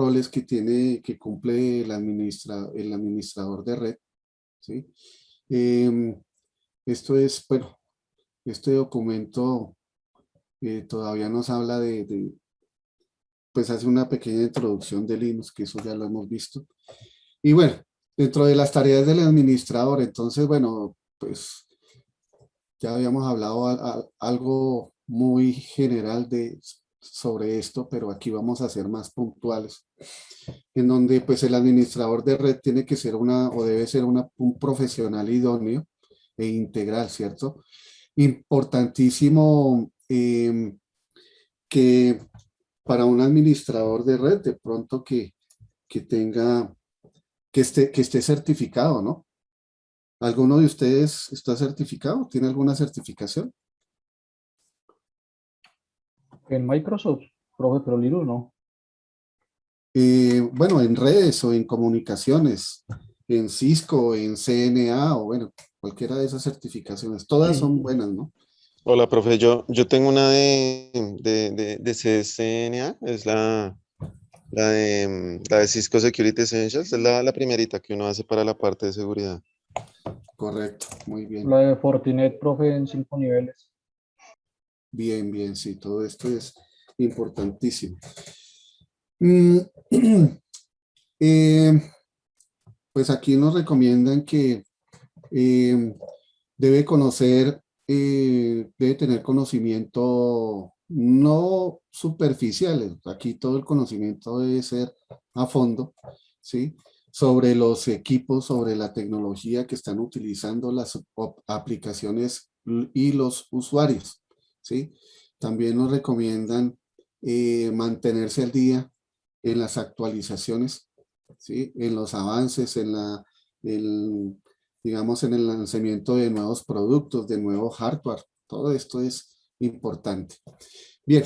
roles que tiene, que cumple el administrador de red, ¿sí? Esto es, bueno, este documento todavía nos habla pues hace una pequeña introducción de Linux, que eso ya lo hemos visto. Y bueno, dentro de las tareas del administrador, entonces, bueno, pues ya habíamos hablado algo muy general sobre esto, pero aquí vamos a ser más puntuales, en donde pues el administrador de red tiene que ser o debe ser un profesional idóneo e integral, ¿cierto? Importantísimo que para un administrador de red, de pronto que tenga, que esté certificado, ¿no? ¿Alguno de ustedes está certificado? ¿Tiene alguna certificación? En Microsoft, profe, pero Linux no. Bueno, en redes o en comunicaciones, en Cisco, en CNA o bueno, cualquiera de esas certificaciones. Todas son buenas, ¿no? Hola, profe. Yo tengo una de CCNA, es la de Cisco Security Essentials, es la primerita que uno hace para la parte de seguridad. Correcto, muy bien. La de Fortinet, profe, en 5 niveles. Bien, bien, sí, todo esto es importantísimo. Pues aquí nos recomiendan que debe conocer, debe tener conocimiento no superficiales, aquí todo el conocimiento debe ser a fondo, ¿sí? Sobre los equipos, sobre la tecnología que están utilizando las aplicaciones y los usuarios, ¿sí? También nos recomiendan mantenerse al día en las actualizaciones, ¿sí? En los avances, digamos, en el lanzamiento de nuevos productos, de nuevo hardware. Todo esto es importante. Bien,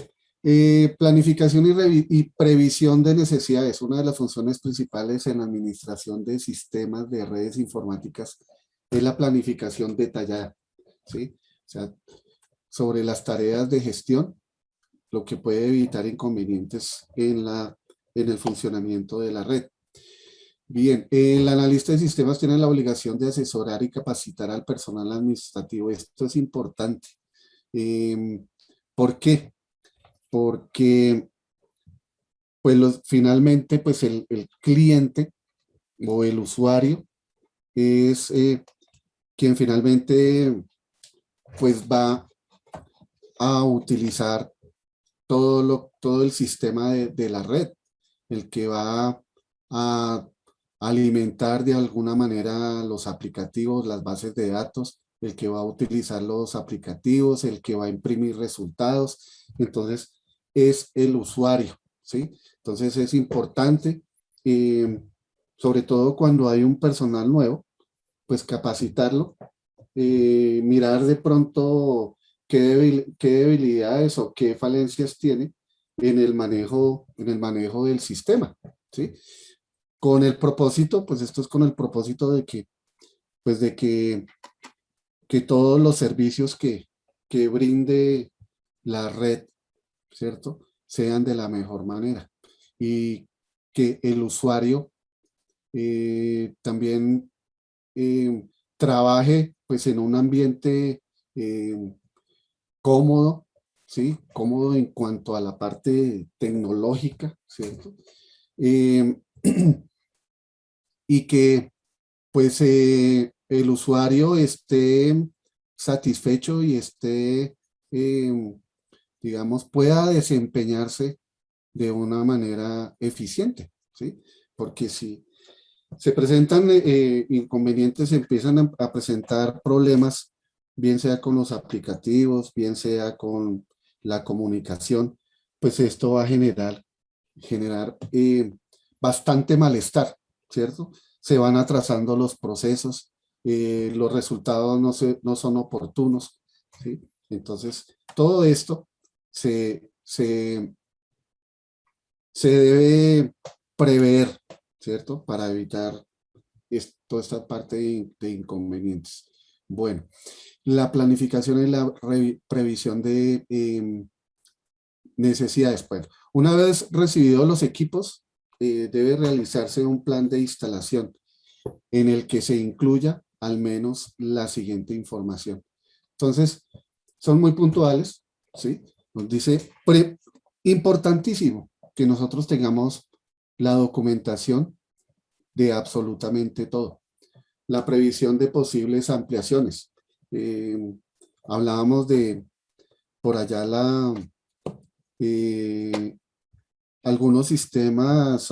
planificación y previsión de necesidades. Una de las funciones principales en la administración de sistemas de redes informáticas es la planificación detallada, ¿sí? O sea, sobre las tareas de gestión, lo que puede evitar inconvenientes en el funcionamiento de la red. Bien, el analista de sistemas tiene la obligación de asesorar y capacitar al personal administrativo. Esto es importante. ¿Por qué? Porque pues finalmente pues el cliente o el usuario es quien finalmente pues va a utilizar todo el sistema de la red, el que va a alimentar de alguna manera los aplicativos, las bases de datos, el que va a utilizar los aplicativos, el que va a imprimir resultados. Entonces, es el usuario, ¿sí? Entonces, es importante, sobre todo cuando hay un personal nuevo, pues capacitarlo, mirar de pronto qué debilidades o qué falencias tiene en el manejo del sistema, ¿sí? Con el propósito, pues esto es con el propósito de que, pues de que todos los servicios que brinde la red, ¿cierto? Sean de la mejor manera y que el usuario también trabaje pues en un ambiente cómodo, ¿sí? Cómodo en cuanto a la parte tecnológica, ¿cierto? Y que pues el usuario esté satisfecho y esté, digamos, pueda desempeñarse de una manera eficiente, ¿sí? Porque si se presentan inconvenientes, se empiezan a presentar problemas, bien sea con los aplicativos, bien sea con la comunicación, pues esto va a generar bastante malestar, ¿cierto? Se van atrasando los procesos, los resultados no son oportunos, ¿sí? Entonces, todo esto se debe prever, ¿cierto? Para evitar toda esta parte de inconvenientes. Bueno, la planificación y la previsión de necesidades. Bueno, una vez recibidos los equipos, debe realizarse un plan de instalación en el que se incluya al menos la siguiente información. Entonces, son muy puntuales, ¿sí? Nos dice, importantísimo que nosotros tengamos la documentación de absolutamente todo. La previsión de posibles ampliaciones. Hablábamos de, por allá, algunos sistemas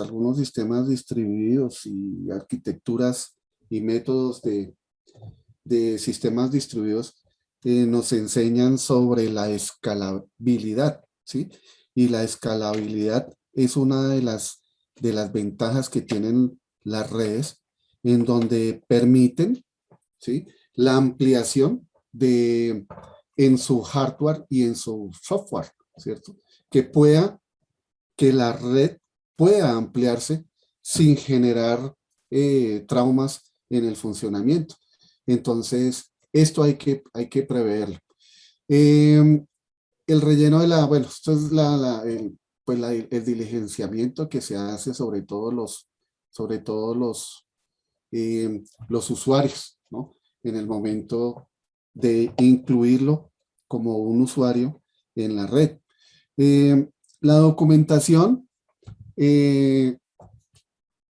distribuidos y arquitecturas y métodos de sistemas distribuidos nos enseñan sobre la escalabilidad, ¿sí? Y la escalabilidad es una de las ventajas que tienen las redes, en donde permiten, ¿sí?, la ampliación en su hardware y en su software, ¿cierto? Que la red pueda ampliarse sin generar traumas en el funcionamiento. Entonces, esto hay que preverlo. El relleno de bueno, esto es pues el diligenciamiento que se hace sobre todo los usuarios, ¿no? En el momento de incluirlo como un usuario en la red. La documentación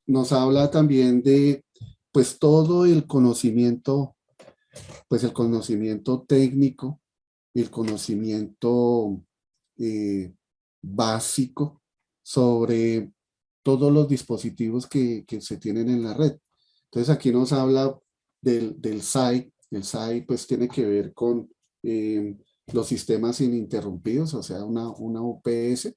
nos habla también de, pues, todo el conocimiento, pues, el conocimiento técnico, el conocimiento básico sobre todos los dispositivos que se tienen en la red. Entonces aquí nos habla del SAI. El SAI pues tiene que ver con los sistemas ininterrumpidos, o sea, una UPS.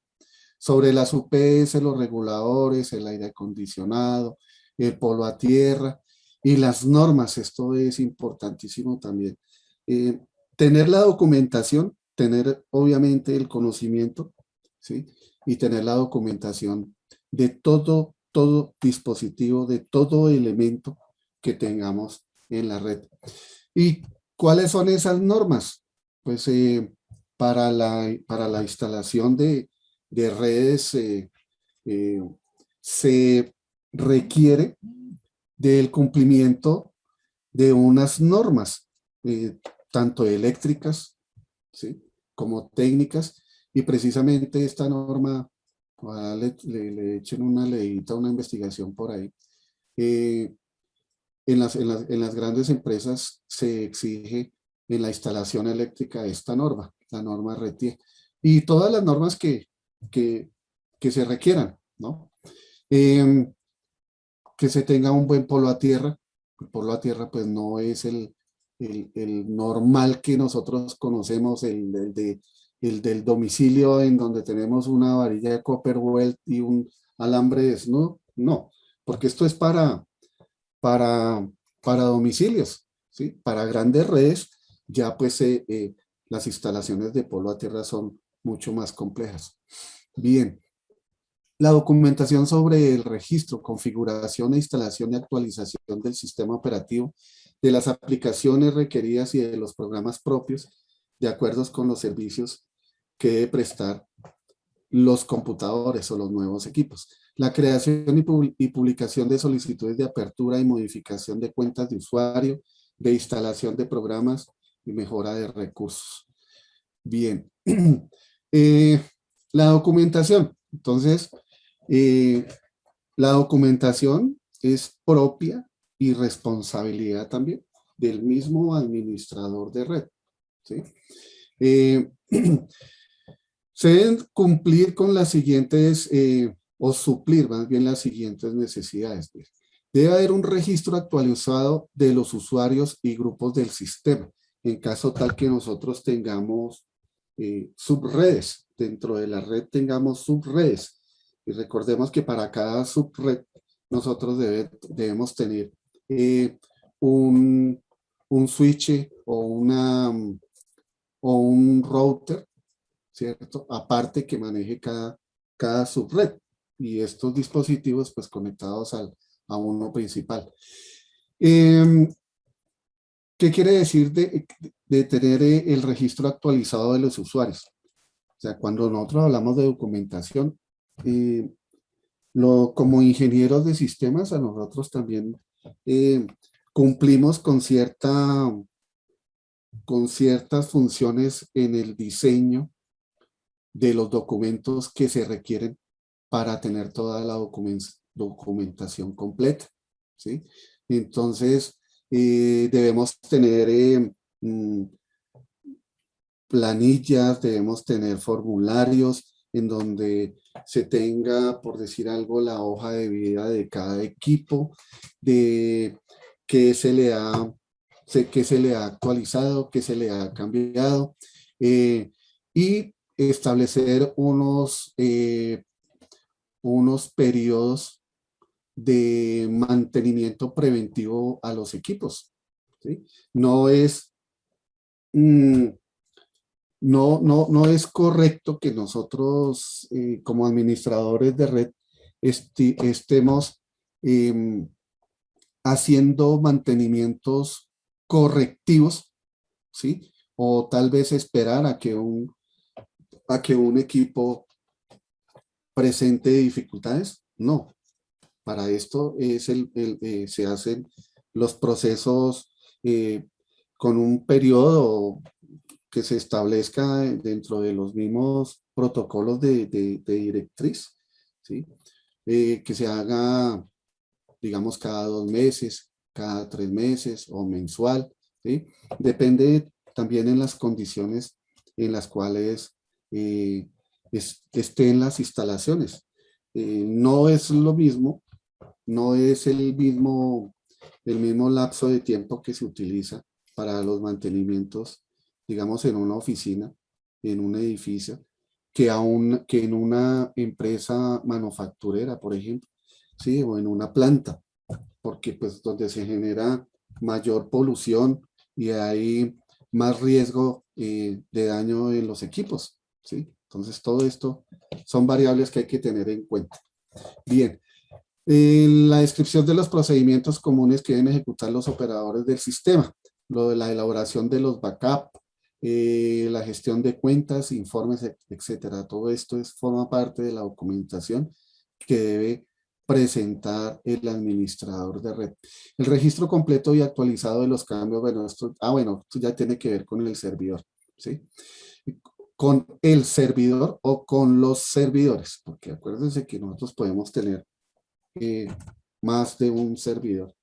Sobre las UPS, los reguladores, el aire acondicionado, el polo a tierra y las normas. Esto es importantísimo también. Tener la documentación, tener obviamente el conocimiento, ¿sí? Y tener la documentación de todo dispositivo, de todo elemento que tengamos en la red. ¿Y cuáles son esas normas? Pues para la instalación de redes se requiere del cumplimiento de unas normas, tanto eléctricas, ¿sí?, como técnicas, y precisamente esta norma, le echen una leidita, una investigación por ahí. En las grandes empresas se exige en la instalación eléctrica esta norma, la norma RETIE, y todas las normas que se requieran, ¿no? Que se tenga un buen polo a tierra. El polo a tierra pues no es el normal que nosotros conocemos, el del domicilio, en donde tenemos una varilla de copper weld y un alambre desnudo. No, porque esto es para domicilios, ¿sí? Para grandes redes ya pues las instalaciones de polo a tierra son mucho más complejas. Bien. La documentación sobre el registro, configuración e instalación y actualización del sistema operativo, de las aplicaciones requeridas y de los programas propios, de acuerdo con los servicios que debe prestar los computadores o los nuevos equipos. La creación y publicación de solicitudes de apertura y modificación de cuentas de usuario, de instalación de programas y mejora de recursos. Bien. La documentación. Entonces, la documentación es propia y responsabilidad también del mismo administrador de red, ¿sí? Se deben cumplir con las siguientes, o suplir más bien las siguientes necesidades. Debe haber un registro actualizado de los usuarios y grupos del sistema, en caso tal que nosotros tengamos subredes. Dentro de la red tengamos subredes. Y recordemos que para cada subred nosotros debemos tener un switch o un router, ¿cierto? Aparte que maneje cada subred. Y estos dispositivos pues conectados a uno principal. ¿Qué quiere decir de tener el registro actualizado de los usuarios? O sea, cuando nosotros hablamos de documentación, como ingenieros de sistemas, a nosotros también cumplimos con ciertas funciones en el diseño de los documentos que se requieren para tener toda la documentación completa, ¿sí? Entonces, debemos tener planillas, debemos tener formularios en donde se tenga, por decir algo, la hoja de vida de cada equipo, de qué se le ha, qué se le ha actualizado, qué se le ha cambiado, y establecer unos periodos de mantenimiento preventivo a los equipos, ¿sí? No es... no es correcto que nosotros como administradores de red estemos haciendo mantenimientos correctivos, ¿sí? O tal vez esperar a que un equipo presente dificultades. No, para esto se hacen los procesos con un periodo que se establezca dentro de los mismos protocolos de directriz, ¿sí? Que se haga, digamos, cada 2 meses, cada 3 meses o mensual, ¿sí? Depende también en las condiciones en las cuales estén las instalaciones. No es lo mismo, no es el mismo lapso de tiempo que se utiliza para los mantenimientos, digamos, en una oficina, en un edificio, que en una empresa manufacturera, por ejemplo, ¿sí? O en una planta, porque pues donde se genera mayor polución y hay más riesgo de daño en los equipos, ¿sí? Entonces todo esto son variables que hay que tener en cuenta. Bien, en la descripción de los procedimientos comunes que deben ejecutar los operadores del sistema, lo de la elaboración de los backup, la gestión de cuentas, informes, etcétera. Todo esto forma parte de la documentación que debe presentar el administrador de red. El registro completo y actualizado de los cambios, bueno, esto ya tiene que ver con el servidor, ¿sí? Con el servidor o con los servidores, porque acuérdense que nosotros podemos tener más de un servidor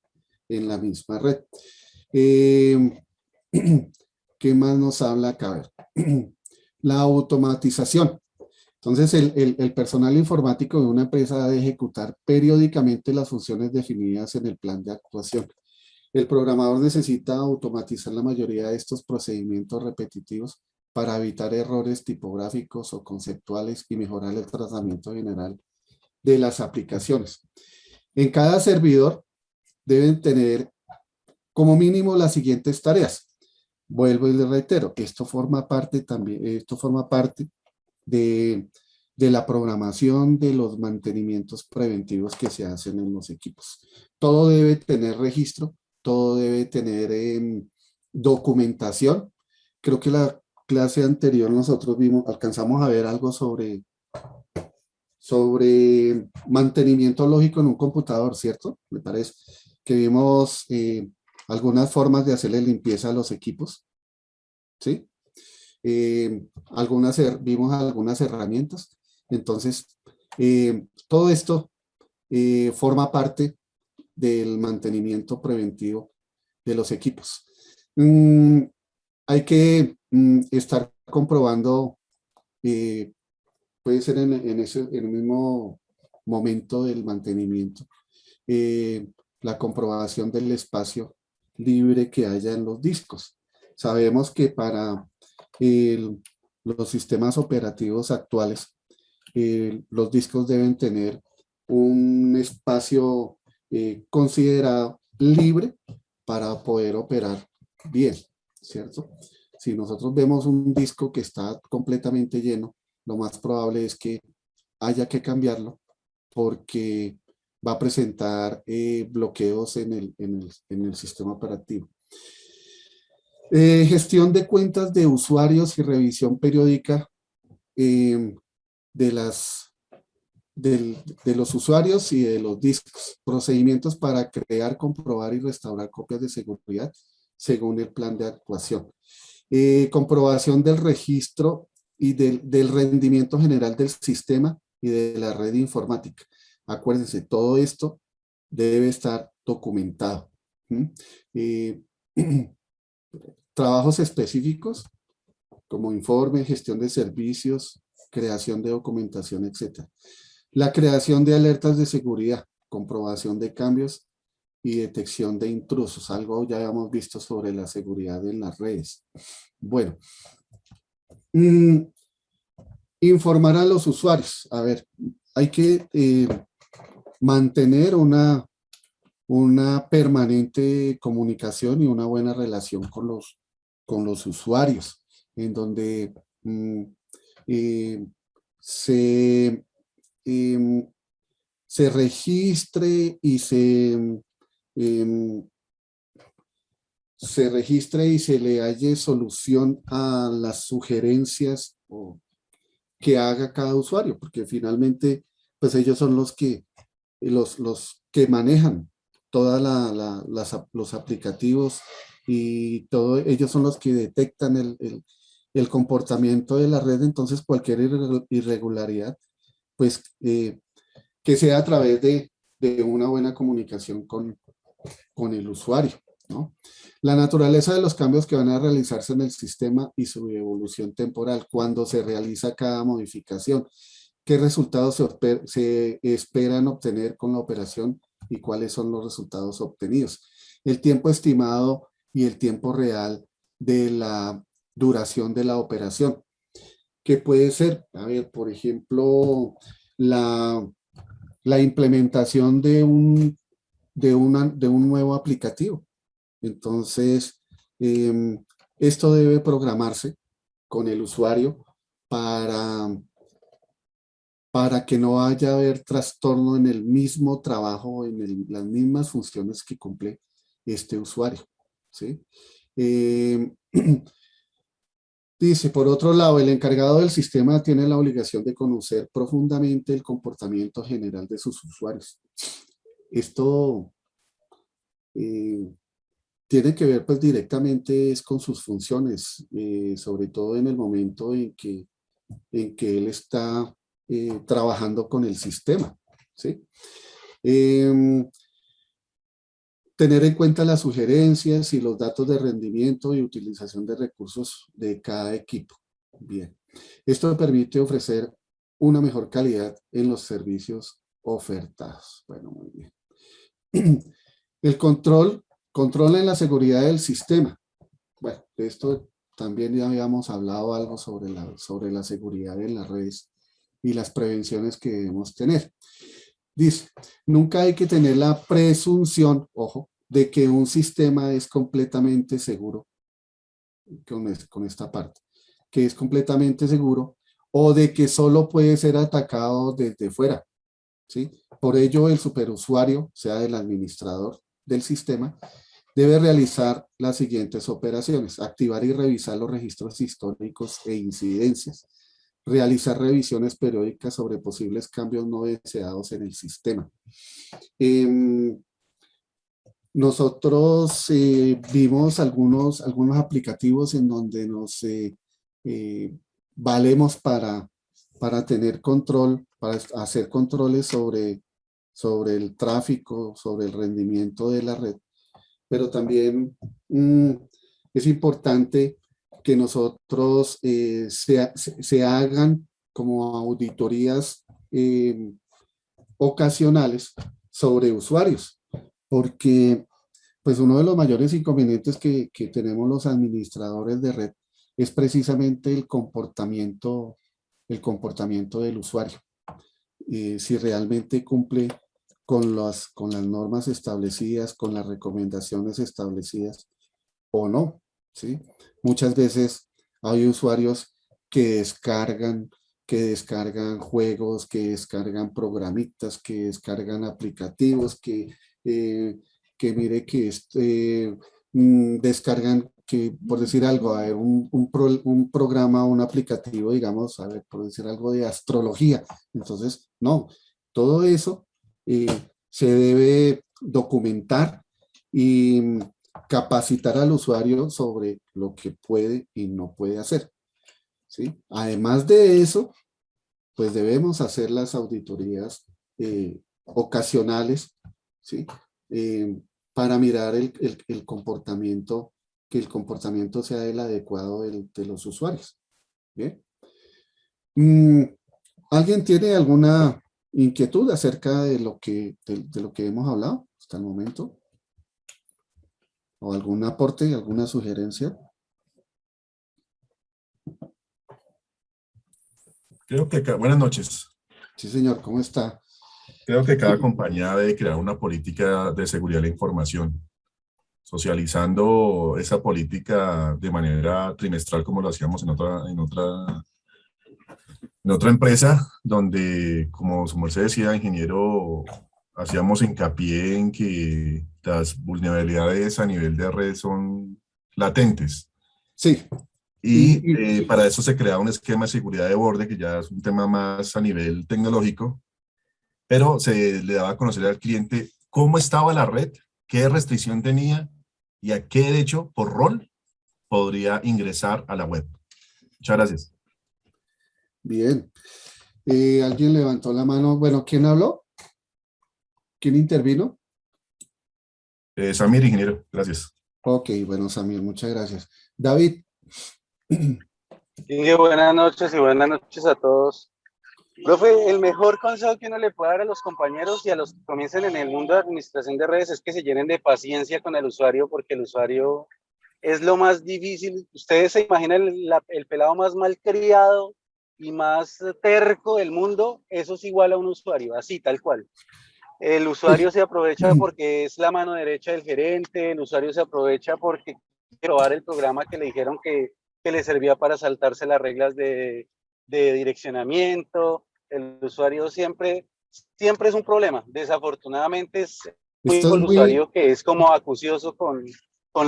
en la misma red. ¿Qué más nos habla acá? A ver. La automatización. Entonces, el personal informático de una empresa debe ejecutar periódicamente las funciones definidas en el plan de actuación. El programador necesita automatizar la mayoría de estos procedimientos repetitivos para evitar errores tipográficos o conceptuales y mejorar el tratamiento general de las aplicaciones. En cada servidor deben tener como mínimo las siguientes tareas. Vuelvo y les reitero, esto forma parte de la programación de los mantenimientos preventivos que se hacen en los equipos. Todo debe tener registro, todo debe tener documentación. Creo que la clase anterior nosotros alcanzamos a ver algo sobre mantenimiento lógico en un computador, ¿cierto? Me parece que vimos algunas formas de hacerle limpieza a los equipos, ¿sí? Vimos algunas herramientas. Entonces, todo esto forma parte del mantenimiento preventivo de los equipos. Hay que estar comprobando, puede ser en el mismo momento del mantenimiento, la comprobación del espacio libre que haya en los discos. Sabemos que para los sistemas operativos actuales, los discos deben tener un espacio considerado libre para poder operar bien, ¿cierto? Si nosotros vemos un disco que está completamente lleno, lo más probable es que haya que cambiarlo porque va a presentar bloqueos en el sistema operativo. Gestión de cuentas de usuarios y revisión periódica de de los usuarios y de los discos. Procedimientos para crear, comprobar y restaurar copias de seguridad según el plan de actuación. Comprobación del registro y del rendimiento general del sistema y de la red informática. Acuérdense, todo esto debe estar documentado. Trabajos específicos como informe, gestión de servicios, creación de documentación, etc. La creación de alertas de seguridad, comprobación de cambios y detección de intrusos, algo ya habíamos visto sobre la seguridad en las redes. Bueno, informar a los usuarios. A ver, hay que mantener una permanente comunicación y una buena relación con los usuarios, en donde se registre y se le halle solución a las sugerencias que haga cada usuario, porque finalmente pues ellos son los que manejan todos los aplicativos y ellos son los que detectan el comportamiento de la red. Entonces cualquier irregularidad pues que sea a través de una buena comunicación con el usuario, ¿no? La naturaleza de los cambios que van a realizarse en el sistema y su evolución temporal, cuando se realiza cada modificación, qué resultados se esperan obtener con la operación y cuáles son los resultados obtenidos. El tiempo estimado y el tiempo real de la duración de la operación, que puede ser, a ver, por ejemplo, la implementación de un nuevo aplicativo. Entonces, esto debe programarse con el usuario para que no vaya a haber trastorno en el mismo trabajo, en las mismas funciones que cumple este usuario, ¿sí? Dice, por otro lado, el encargado del sistema tiene la obligación de conocer profundamente el comportamiento general de sus usuarios. Esto tiene que ver pues directamente con sus funciones, sobre todo en el momento en que él está trabajando con el sistema, ¿sí? Tener en cuenta las sugerencias y los datos de rendimiento y utilización de recursos de cada equipo. Bien, esto permite ofrecer una mejor calidad en los servicios ofertados. Bueno, muy bien. El control en la seguridad del sistema. Bueno, de esto también ya habíamos hablado algo sobre la seguridad en las redes y las prevenciones que debemos tener. Dice, nunca hay que tener la presunción, ojo, de que un sistema es completamente seguro, con esta parte, que es completamente seguro, o de que solo puede ser atacado desde fuera, ¿sí? Por ello, el superusuario, sea el administrador del sistema, debe realizar las siguientes operaciones: activar y revisar los registros históricos e incidencias, realizar revisiones periódicas sobre posibles cambios no deseados en el sistema. Nosotros vimos algunos aplicativos en donde nos valemos para tener control, para hacer controles sobre el tráfico, sobre el rendimiento de la red, pero también es importante que nosotros se hagan como auditorías ocasionales sobre usuarios, porque pues uno de los mayores inconvenientes que tenemos los administradores de red es precisamente el comportamiento del usuario. Si realmente cumple con las normas establecidas, con las recomendaciones establecidas o no, ¿sí? Muchas veces hay usuarios que descargan juegos, que descargan programitas, que descargan aplicativos, que mire que descargan, que por decir algo, a ver, un programa, un aplicativo, digamos, a ver, por decir algo de astrología. Entonces, no, todo eso se debe documentar y capacitar al usuario sobre lo que puede y no puede hacer, ¿sí? Además de eso, pues debemos hacer las auditorías ocasionales, ¿sí? Para mirar el comportamiento, que el comportamiento sea el adecuado de los usuarios. ¿Bien? ¿Alguien tiene alguna inquietud acerca de lo que hemos hablado hasta el momento? ¿O algún aporte, alguna sugerencia? Creo que, buenas noches. Sí, señor, ¿cómo está? Creo que cada compañía debe crear una política de seguridad de la información, socializando esa política de manera trimestral como lo hacíamos en otra empresa, donde, como su merced decía, ingeniero, hacíamos hincapié en que las vulnerabilidades a nivel de red son latentes. Sí. Y para eso se crea un esquema de seguridad de borde, que ya es un tema más a nivel tecnológico, pero se le daba a conocer al cliente cómo estaba la red, qué restricción tenía y a qué derecho por rol podría ingresar a la web. Muchas gracias. Bien. ¿Alguien levantó la mano? Bueno, ¿quién habló? ¿Quién intervino? Samir, ingeniero, gracias. Ok, bueno, Samir, muchas gracias. David. Inge, buenas noches y buenas noches a todos. Profe, el mejor consejo que uno le puede dar a los compañeros y a los que comiencen en el mundo de administración de redes es que se llenen de paciencia con el usuario, porque el usuario es lo más difícil. Ustedes se imaginan el pelado más malcriado y más terco del mundo, eso es igual a un usuario, así, tal cual. El usuario se aprovecha porque es la mano derecha del gerente, el usuario se aprovecha porque quiere probar el programa que le dijeron que le servía para saltarse las reglas de direccionamiento. El usuario siempre es un problema. Desafortunadamente es muy Esto es el muy, usuario que es como acucioso con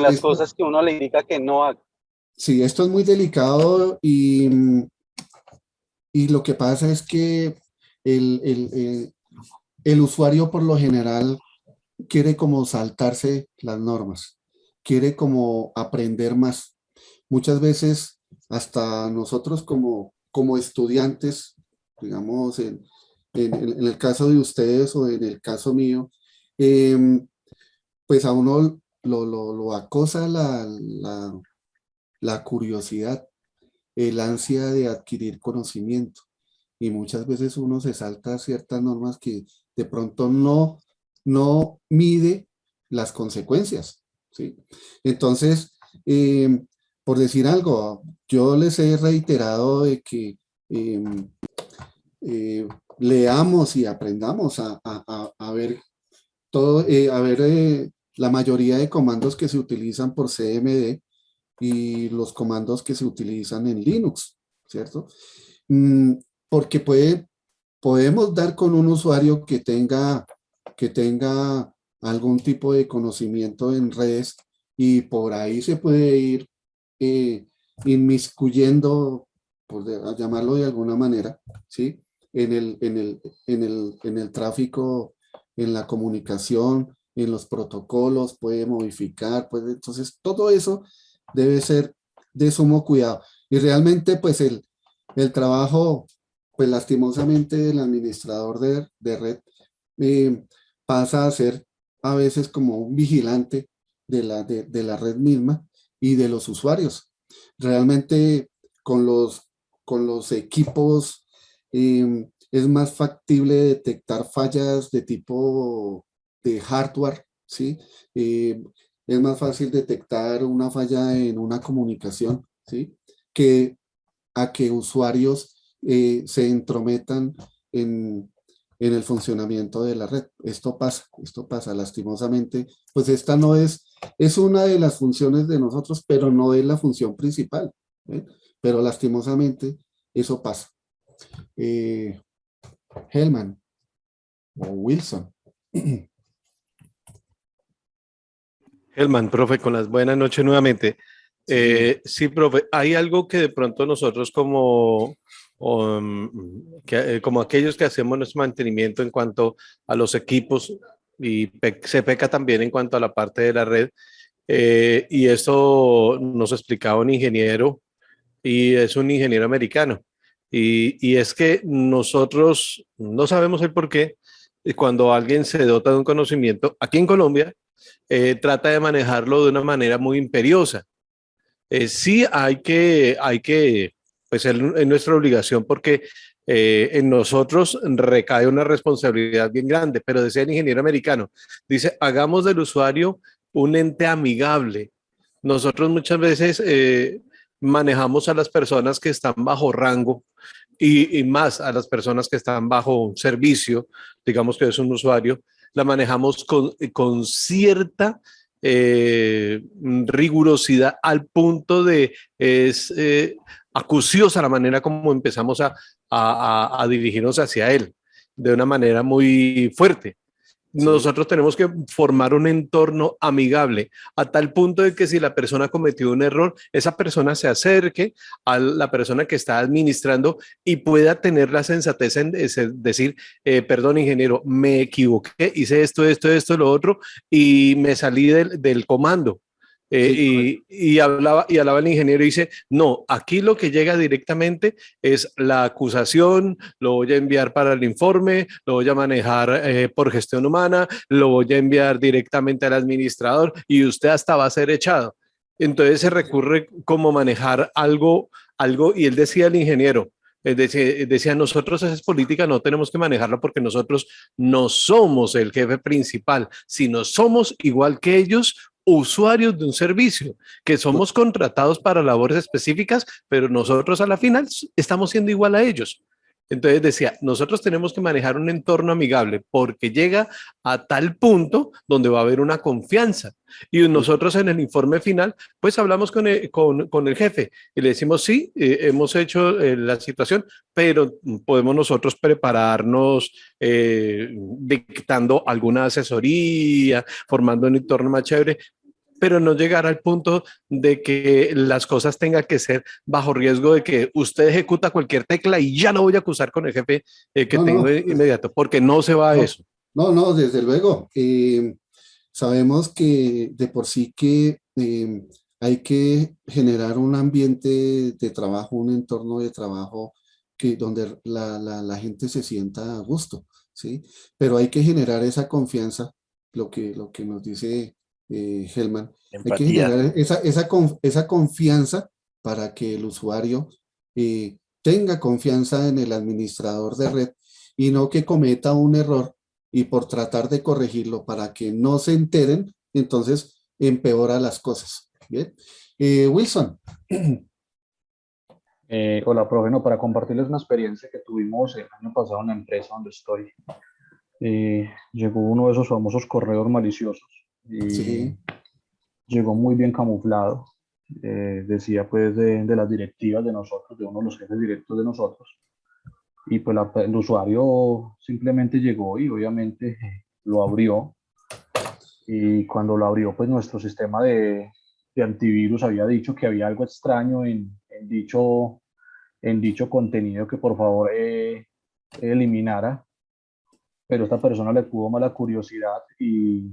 las esto- cosas que uno le indica que no haga. sí, esto es muy delicado y lo que pasa es que el usuario por lo general quiere como saltarse las normas, quiere como aprender más. Muchas veces hasta nosotros como estudiantes, digamos, en el caso de ustedes o en el caso mío, pues a uno lo acosa la curiosidad, el ansia de adquirir conocimiento. Y muchas veces uno se salta ciertas normas que de pronto no mide las consecuencias, ¿sí? Entonces, por decir algo, yo les he reiterado de que eh, leamos y aprendamos a ver todo, la mayoría de comandos que se utilizan por CMD y los comandos que se utilizan en Linux, ¿cierto? Mm, Porque podemos dar con un usuario que tenga algún tipo de conocimiento en redes y por ahí se puede ir eh, inmiscuyendo, llamarlo de alguna manera, ¿sí? En el tráfico, en la comunicación, en los protocolos, puede modificar, puede, entonces todo eso debe ser de sumo cuidado. Y realmente, pues el trabajo, pues lastimosamente el administrador de red pasa a ser a veces como un vigilante de la red misma y de los usuarios. Realmente con con los equipos es más factible detectar fallas de tipo de hardware, ¿sí? Es más fácil detectar una falla en una comunicación, ¿sí? Que a que usuarios se entrometan en el funcionamiento de la red. Esto pasa lastimosamente. Pues esta no es una de las funciones de nosotros, pero no es la función principal. ¿Eh? Pero lastimosamente eso pasa. Hellman o Wilson. Helman, profe, con las buenas noches nuevamente. Sí, Sí, profe, hay algo que de pronto nosotros como como aquellos que hacemos nuestro mantenimiento en cuanto a los equipos y se peca también en cuanto a la parte de la red. Y esto nos explicaba un ingeniero y es un ingeniero americano. Y es que nosotros no sabemos el por qué y cuando alguien se dota de un conocimiento, aquí en Colombia, trata de manejarlo de una manera muy imperiosa. Sí pues es nuestra obligación porque en nosotros recae una responsabilidad bien grande, pero decía el ingeniero americano, dice, hagamos del usuario un ente amigable. Nosotros muchas veces manejamos a las personas que están bajo rango y más a las personas que están bajo un servicio, digamos que es un usuario, la manejamos con cierta rigurosidad al punto de es acuciosa la manera como empezamos a dirigirnos hacia él, de una manera muy fuerte. Sí. Nosotros tenemos que formar un entorno amigable a tal punto de que si la persona cometió un error, esa persona se acerque a la persona que está administrando y pueda tener la sensatez en decir, perdón, ingeniero, me equivoqué, hice esto, lo otro y me salí del comando. Sí, correcto. Hablaba el ingeniero y dice, no, aquí lo que llega directamente es la acusación, lo voy a enviar para el informe, lo voy a manejar por gestión humana, lo voy a enviar directamente al administrador y usted hasta va a ser echado. Entonces se recurre como manejar algo y él decía el ingeniero, decía, nosotros esa política no tenemos que manejarla porque nosotros no somos el jefe principal, sino somos igual que ellos usuarios de un servicio, que somos contratados para labores específicas, pero nosotros a la final estamos siendo igual a ellos. Entonces decía, nosotros tenemos que manejar un entorno amigable porque llega a tal punto donde va a haber una confianza. Y nosotros en el informe final, pues hablamos con el jefe y le decimos, sí, hemos hecho la situación, pero podemos nosotros prepararnos dictando alguna asesoría, formando un entorno más chévere, pero no llegar al punto de que las cosas tengan que ser bajo riesgo de que usted ejecuta cualquier tecla y ya lo voy a acusar con el jefe que No, tengo no, inmediato, porque no se va a no, eso. no, no, desde luego. Sabemos que de por sí que hay que generar un ambiente de trabajo, un entorno de trabajo donde la gente se sienta a gusto, ¿sí? Pero hay que generar esa confianza, lo que nos dice Helman, hay que Empatía. generar esa confianza para que el usuario tenga confianza en el administrador de red y no que cometa un error y por tratar de corregirlo para que no se enteren, entonces empeora las cosas. Bien. Wilson. Hola, profe, no, para compartirles una experiencia que tuvimos el año pasado en la empresa donde estoy. Llegó uno de esos famosos correos maliciosos y Sí, llegó muy bien camuflado. Decía pues de las directivas de nosotros, de uno de los jefes directos de nosotros. Y pues el usuario simplemente llegó y obviamente lo abrió. Y cuando lo abrió, pues nuestro sistema de antivirus había dicho que había algo extraño en dicho contenido que por favor eliminara, pero esta persona le pudo mala curiosidad y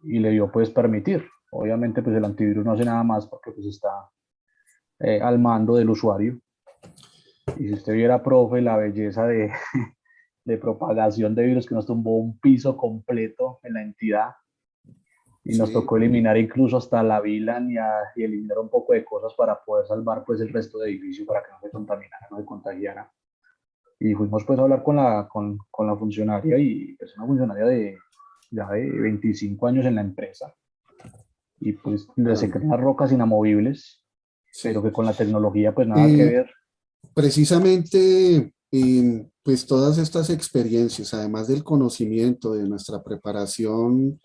le dio pues permitir. Obviamente pues el antivirus no hace nada más porque pues está al mando del usuario. Y si usted viera, profe, la belleza de propagación de virus que nos tumbó un piso completo en la entidad y nos sí. tocó eliminar incluso hasta la VLAN y eliminar un poco de cosas para poder salvar pues el resto del edificio para que no se contaminara, no se contagiara. Y fuimos pues a hablar con la funcionaria y es una funcionaria ya de 25 años en la empresa y pues se Caramba, creen las rocas inamovibles, pero sí. que con la tecnología pues nada que Eh, ver. precisamente, pues todas estas experiencias, además del conocimiento de nuestra preparación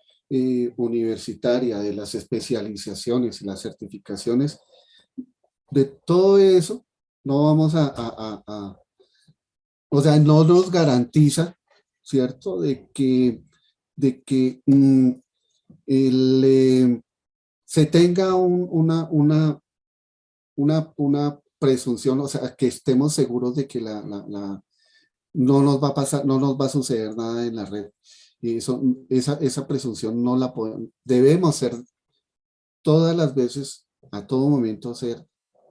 universitaria, de las especializaciones y las certificaciones, de todo eso, no vamos o sea, no nos garantiza, ¿cierto? De que se tenga presunción, o sea, que estemos seguros de que no nos va a pasar, no nos va a suceder nada en la red. Y esa presunción no la podemos, debemos ser todas las veces, a todo momento, ser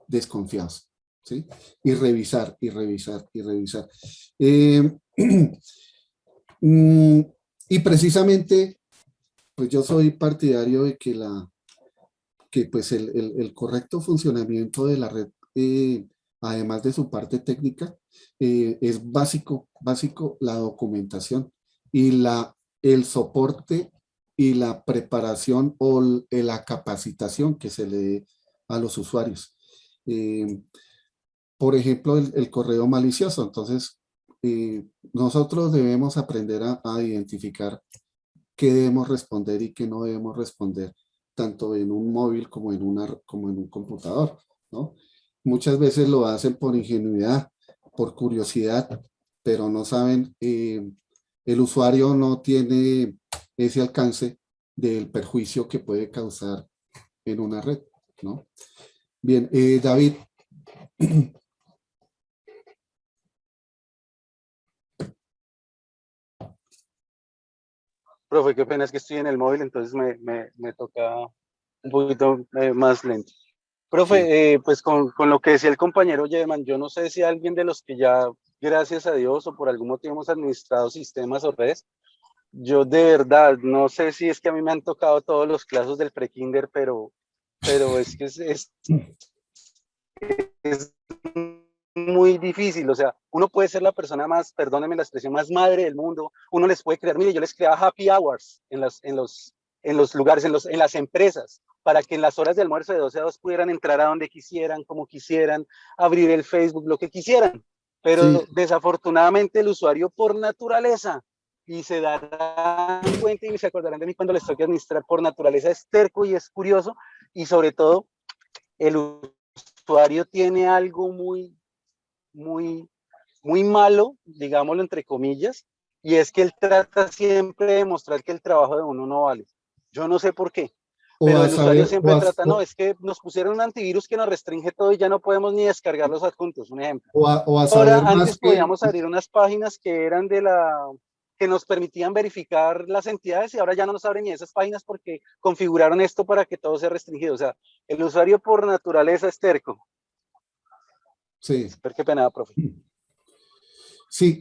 desconfiados, ¿sí? Y revisar, y revisar, y revisar. Y precisamente, pues yo soy partidario de que pues el correcto funcionamiento de la red, además de su parte técnica, es básico la documentación y el soporte y la preparación o la capacitación que se le dé a los usuarios. Por ejemplo, el correo malicioso. Entonces, nosotros debemos aprender a identificar qué debemos responder y qué no debemos responder, tanto en un móvil como como en un computador, ¿no? Muchas veces lo hacen por ingenuidad, por curiosidad, pero no saben, el usuario no tiene ese alcance del perjuicio que puede causar en una red, ¿no? Bien, David. Profe, qué pena, es que estoy en el móvil, entonces me toca un poquito más lento. Profe, Sí. pues con lo que decía el compañero Yeman, yo no sé si alguien de los que ya, gracias a Dios o por algún motivo hemos administrado sistemas o redes, yo de verdad no sé si es que a mí me han tocado todos los clases del prekinder, pero es que es muy difícil, o sea, uno puede ser la persona más, perdónenme la expresión, más madre del mundo, uno les puede crear, mire, yo les creaba happy hours en los lugares, en las empresas, para que en las horas de almuerzo de 12 a 2 pudieran entrar a donde quisieran, como quisieran, abrir el Facebook, lo que quisieran, Sí, pero desafortunadamente el usuario por naturaleza, y se darán cuenta y se acordarán de mí cuando les toque administrar, por naturaleza es terco y es curioso, y sobre todo el usuario tiene algo muy, muy malo, digámoslo entre comillas, y es que él trata siempre de mostrar que el trabajo de uno no vale. Yo no sé por qué, o pero a el usuario saber, siempre trata, no, es que nos pusieron un antivirus que nos restringe todo y ya no podemos ni descargar los adjuntos, un ejemplo. o a Ahora, saber más antes que, podíamos abrir unas páginas que eran que nos permitían verificar las entidades y ahora ya no nos abren ni esas páginas porque configuraron esto para que todo sea restringido. O sea, el usuario por naturaleza es terco. sí. Pero qué pena, profe. Sí,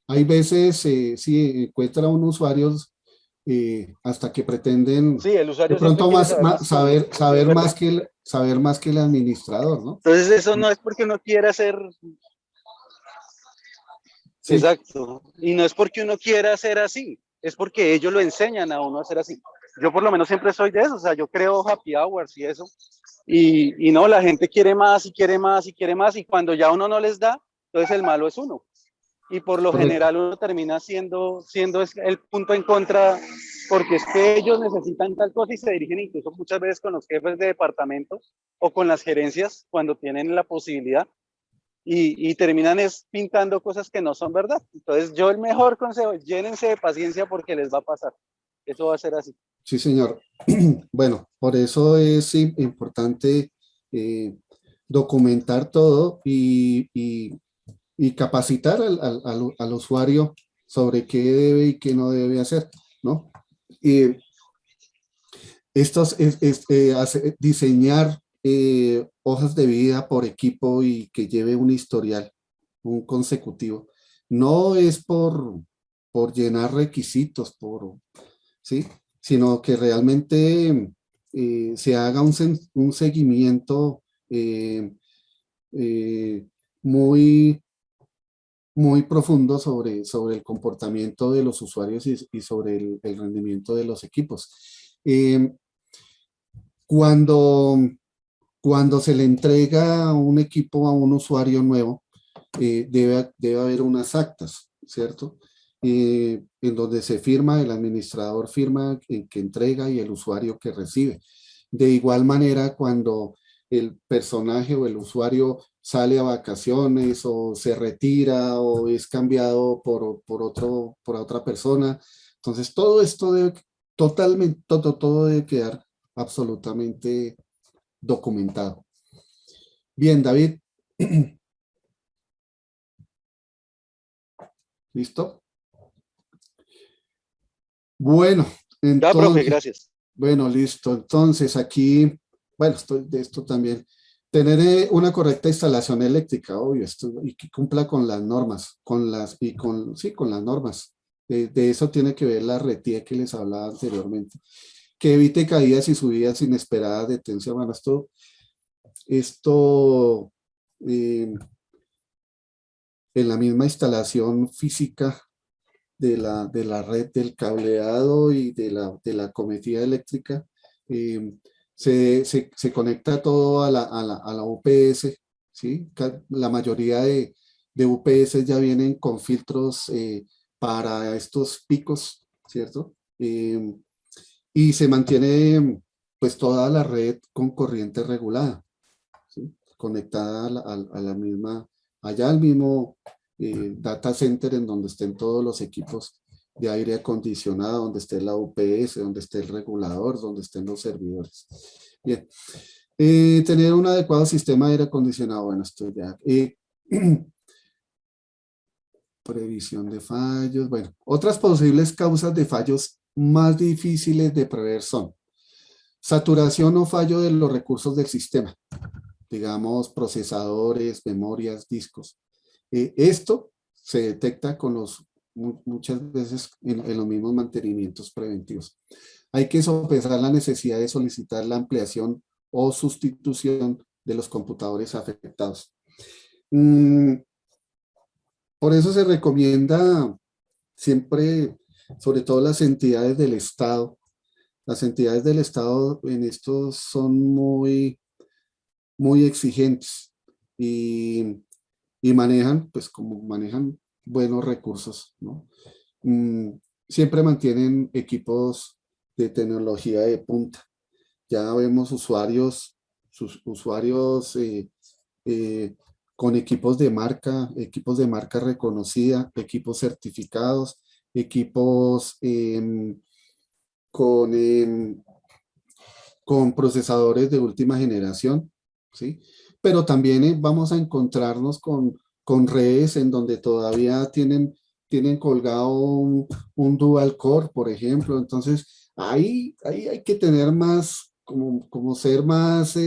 hay veces, sí, encuentra un usuarios hasta que pretenden Sí, el de usuario siempre pronto quiere saber más que uno, eso sí es verdad. saber más que el administrador, ¿no? Entonces eso no es porque uno quiera hacer, Sí, exacto, y no es porque uno quiera hacer así, es porque ellos lo enseñan a uno a hacer así. Yo por lo menos siempre soy de eso, o sea, yo creo happy hours y eso, y no, la gente quiere más y quiere más y quiere más, y cuando ya uno no les da, entonces el malo es uno. Y por lo correcto. general uno termina siendo el punto en contra, porque es que ellos necesitan tal cosa y se dirigen incluso muchas veces con los jefes de departamento o con las gerencias cuando tienen la posibilidad y terminan pintando cosas que no son verdad. Entonces yo el mejor consejo es llénense de paciencia porque les va a pasar. Eso va a ser así. Sí, señor. Bueno, por eso es sí, importante documentar todo y capacitar al usuario sobre qué debe y qué no debe hacer, ¿no? Y diseñar hojas de vida por equipo y que lleve un historial, un consecutivo. No es por llenar requisitos, ¿sí? Sino que realmente se haga un seguimiento eh, muy, muy profundo sobre el comportamiento de los usuarios y sobre el rendimiento de los equipos. Cuando, cuando se le entrega un equipo a un usuario nuevo, debe haber unas actas, ¿cierto? En donde se firma, el administrador firma el que entrega y el usuario que recibe. De igual manera, cuando el personaje o el usuario sale a vacaciones o se retira o es cambiado por otra persona, entonces todo esto debe totalmente, todo debe quedar absolutamente documentado. Bien, David, ¿Listo? Bueno, Ya, profe, entonces, gracias. bueno, listo. Entonces aquí, bueno, de esto también. Tener una correcta instalación eléctrica, obvio, esto, y que cumpla con las normas, sí, con las normas. De eso tiene que ver la RETIE que les hablaba anteriormente. Que evite caídas y subidas inesperadas de tensión. Bueno, esto en la misma instalación física de la red del cableado y de la cometida eléctrica, se conecta todo a la UPS, ¿sí? La mayoría de UPS ya vienen con filtros para estos picos, ¿cierto? Y se mantiene pues toda la red con corriente regulada, ¿sí? Conectada a la misma, allá al mismo data center en donde estén todos los equipos de aire acondicionado, donde esté la UPS, donde esté el regulador, donde estén los servidores. Bien. Tener un adecuado sistema de aire acondicionado, bueno, esto ya. Previsión de fallos, bueno. Otras posibles causas de fallos más difíciles de prever son saturación o fallo de los recursos del sistema, digamos procesadores, memorias, discos. Esto se detecta con muchas veces en los mismos mantenimientos preventivos. Hay que sopesar la necesidad de solicitar la ampliación o sustitución de los computadores afectados. Por eso se recomienda siempre, sobre todo las entidades del Estado. Las entidades del Estado en esto son muy exigentes y manejan, pues como manejan buenos recursos, ¿no? Siempre mantienen equipos de tecnología de punta. Ya vemos usuarios con equipos de marca reconocida, equipos certificados, equipos con procesadores de última generación, ¿sí? Pero también vamos a encontrarnos con redes en donde todavía tienen colgado un dual core, por ejemplo. Entonces, ahí hay que tener más, como ser más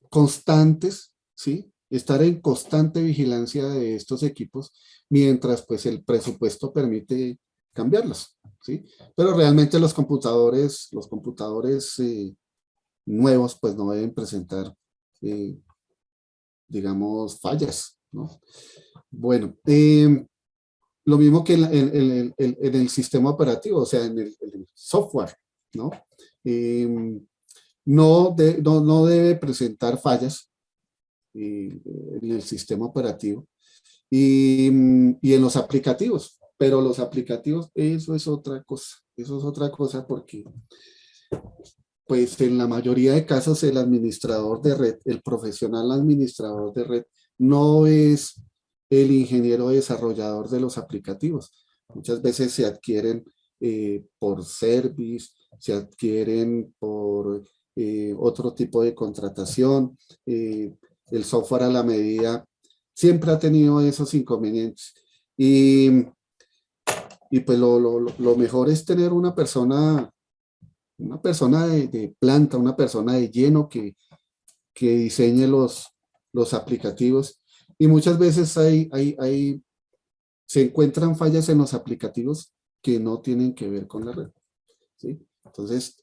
constantes, ¿sí? Estar en constante vigilancia de estos equipos, mientras pues el presupuesto permite cambiarlos, ¿sí? Pero realmente los computadores nuevos pues no deben presentar, digamos, fallas, ¿no? Bueno, lo mismo que en el sistema operativo, o sea, en el software, ¿no? No debe presentar fallas en el sistema operativo y en los aplicativos, pero los aplicativos, eso es otra cosa porque pues en la mayoría de casos el administrador de red, el profesional administrador de red, no es el ingeniero desarrollador de los aplicativos. Muchas veces se adquieren por service, se adquieren por otro tipo de contratación. El software a la medida siempre ha tenido esos inconvenientes. Y pues lo mejor es tener una persona de planta, una persona de lleno que diseñe los aplicativos. Y muchas veces se encuentran fallas en los aplicativos que no tienen que ver con la red, ¿sí? Entonces,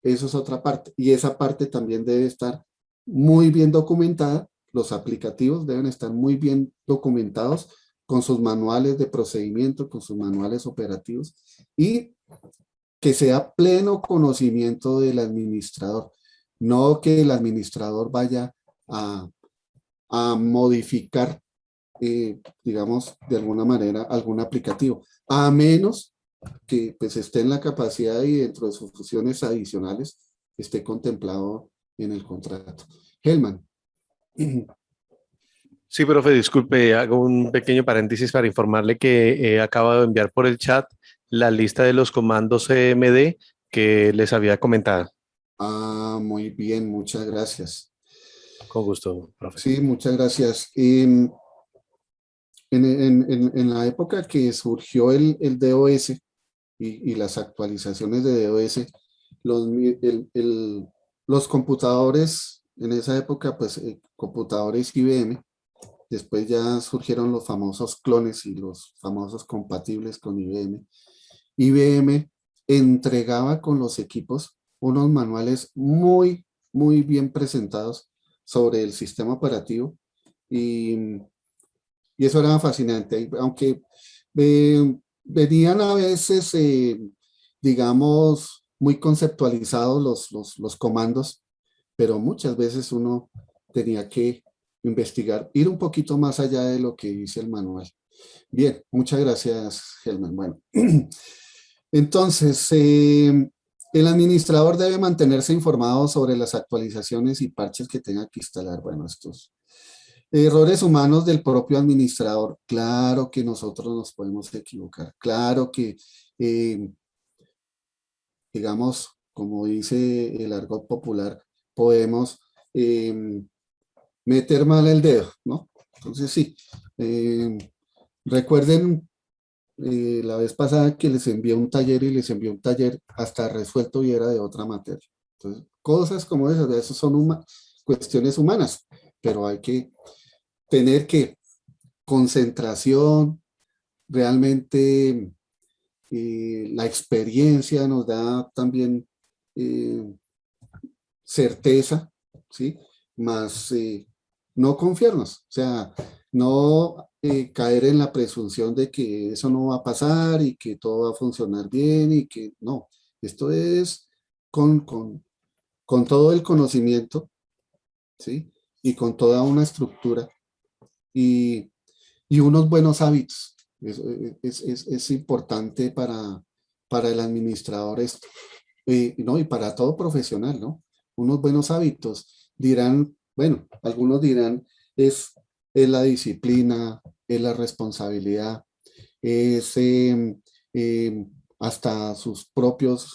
eso es otra parte. Y esa parte también debe estar muy bien documentada. Los aplicativos deben estar muy bien documentados con sus manuales de procedimiento, con sus manuales operativos y que sea pleno conocimiento del administrador, no que el administrador vaya a modificar, digamos, de alguna manera algún aplicativo, a menos que pues esté en la capacidad y dentro de sus funciones adicionales esté contemplado en el contrato. Helman. Sí, profe, disculpe, hago un pequeño paréntesis para informarle que he acabado de enviar por el chat la lista de los comandos CMD que les había comentado. Muy bien, muchas gracias. Con gusto, profe. Sí, muchas gracias. En la época que surgió el DOS y las actualizaciones de DOS, los computadores, en esa época, pues computadores IBM, después ya surgieron los famosos clones y los famosos compatibles con IBM. IBM entregaba con los equipos unos manuales muy bien presentados sobre el sistema operativo y eso era fascinante, aunque venían a veces, digamos, muy conceptualizados los comandos, pero muchas veces uno tenía que investigar, ir un poquito más allá de lo que dice el manual. Bien, muchas gracias, Helman. Bueno, entonces, el administrador debe mantenerse informado sobre las actualizaciones y parches que tenga que instalar. Bueno, estos errores humanos del propio administrador. Claro que nosotros nos podemos equivocar. Claro que, digamos, como dice el argot popular, podemos meter mal el dedo, ¿no? Entonces, sí. Recuerden la vez pasada que les envié un taller y les envié un taller hasta resuelto y era de otra materia. Entonces, cosas como esas, de eso son cuestiones humanas, pero hay que tener que concentración, realmente la experiencia nos da también certeza, ¿sí? Más no confiarnos, o sea, no caer en la presunción de que eso no va a pasar y que todo va a funcionar bien y que no, esto es con todo el conocimiento, ¿sí? Y con toda una estructura y unos buenos hábitos. Es importante para el administrador esto, ¿no? Y para todo profesional, ¿no? Unos buenos hábitos. Dirán, bueno, algunos dirán, es la disciplina, es la responsabilidad, es hasta sus propios,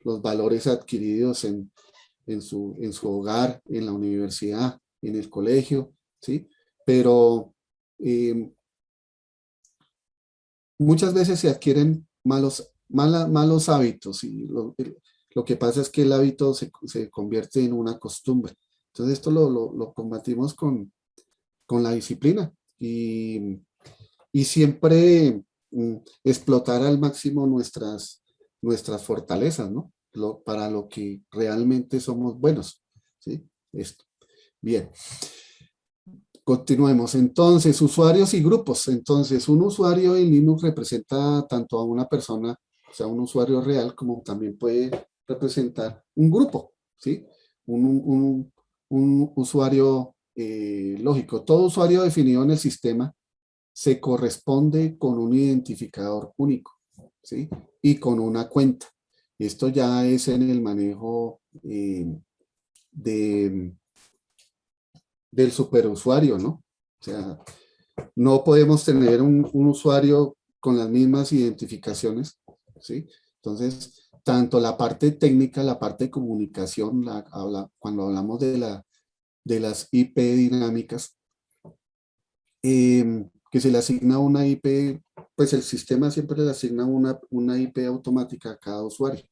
los valores adquiridos en su hogar, en la universidad, en el colegio, ¿sí? Pero muchas veces se adquieren malos hábitos y lo que pasa es que el hábito se convierte en una costumbre. Entonces esto lo combatimos con la disciplina y siempre explotar al máximo nuestras fortalezas, ¿no? Para lo que realmente somos buenos, ¿sí? Esto. Bien. Continuemos. Entonces, usuarios y grupos. Entonces, un usuario en Linux representa tanto a una persona, o sea, un usuario real, como también puede representar un grupo, ¿sí? Un usuario lógico. Todo usuario definido en el sistema se corresponde con un identificador único, ¿sí? Y con una cuenta. Esto ya es en el manejo del superusuario, ¿no? O sea, no podemos tener un usuario con las mismas identificaciones, ¿sí? Entonces, tanto la parte técnica, la parte de comunicación, cuando hablamos de las IP dinámicas, que se le asigna una IP, pues el sistema siempre le asigna una IP automática a cada usuario.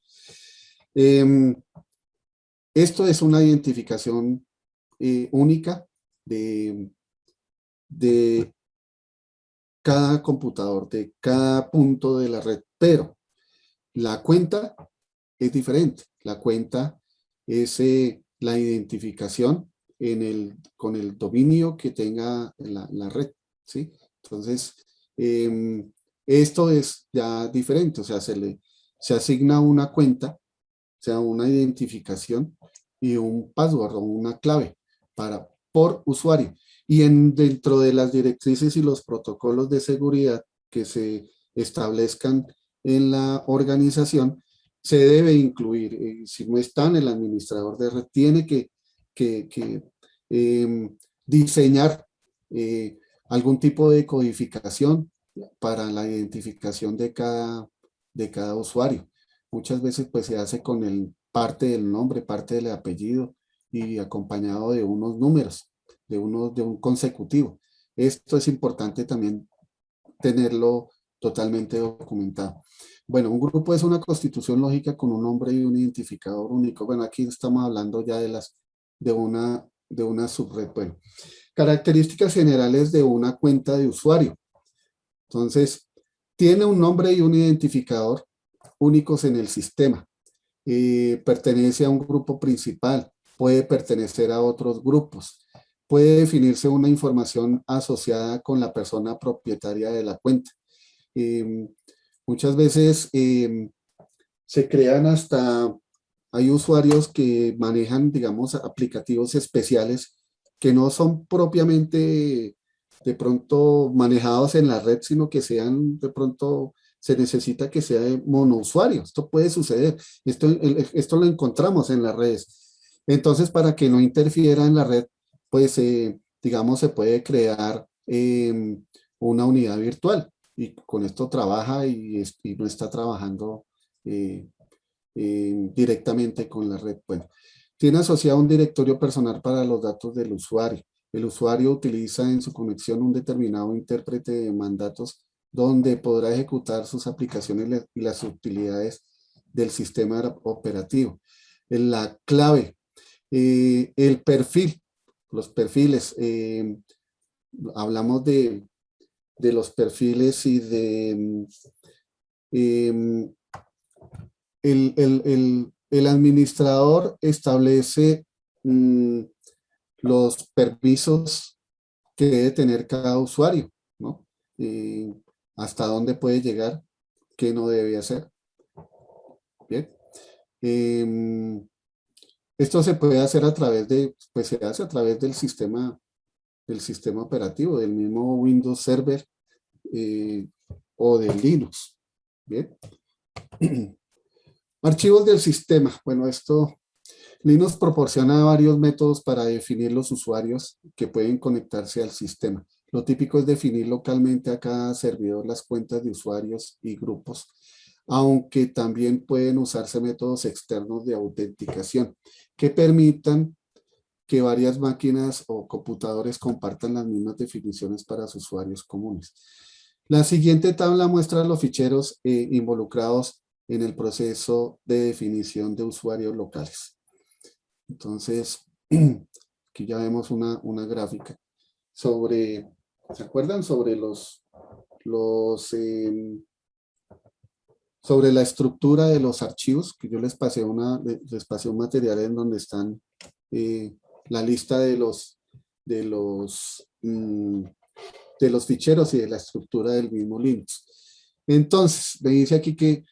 Esto es una identificación única de cada computador, de cada punto de la red, pero la cuenta es diferente. La cuenta es la identificación con el dominio que tenga la red, ¿sí? Entonces, esto es ya diferente, o sea, se asigna una cuenta, o sea, una identificación y un password o una clave por usuario. Y dentro de las directrices y los protocolos de seguridad que se establezcan en la organización, se debe incluir, si no está en el administrador de red, tiene que diseñar algún tipo de codificación para la identificación de cada usuario. Muchas veces pues se hace con parte del nombre, parte del apellido y acompañado de unos números, de un consecutivo. Esto es importante también tenerlo totalmente documentado. Bueno, un grupo es una constitución lógica con un nombre y un identificador único. Bueno, aquí estamos hablando ya de una subred. Bueno, características generales de una cuenta de usuario. Entonces, tiene un nombre y un identificador únicos en el sistema. Pertenece a un grupo principal, puede pertenecer a otros grupos, puede definirse una información asociada con la persona propietaria de la cuenta. Muchas veces se crean hay usuarios que manejan, digamos, aplicativos especiales que no son propiamente de pronto manejados en la red, sino que sean de pronto, se necesita que sea de monousuario. Esto puede suceder. Esto lo encontramos en las redes. Entonces, para que no interfiera en la red, pues, digamos, se puede crear una unidad virtual y con esto trabaja y no está trabajando directamente con la red. Bueno, tiene asociado un directorio personal para los datos del usuario. El usuario utiliza en su conexión un determinado intérprete de mandatos donde podrá ejecutar sus aplicaciones y las utilidades del sistema operativo. La clave, el perfil, los perfiles, hablamos de los perfiles y de el administrador establece los permisos que debe tener cada usuario, ¿no? Hasta dónde puede llegar, qué no debe hacer. Bien. Esto se puede hacer a través pues se hace a través del sistema operativo, del mismo Windows Server o de Linux. Bien. Archivos del sistema. Bueno, Linux proporciona varios métodos para definir los usuarios que pueden conectarse al sistema. Lo típico es definir localmente a cada servidor las cuentas de usuarios y grupos, aunque también pueden usarse métodos externos de autenticación que permitan que varias máquinas o computadores compartan las mismas definiciones para sus usuarios comunes. La siguiente tabla muestra los ficheros involucrados en el proceso de definición de usuarios locales. Entonces, aquí ya vemos una gráfica sobre, ¿se acuerdan? Sobre sobre la estructura de los archivos, que yo les pasé un material en donde están la lista de los ficheros y de la estructura del mismo Linux. Entonces, me dice aquí que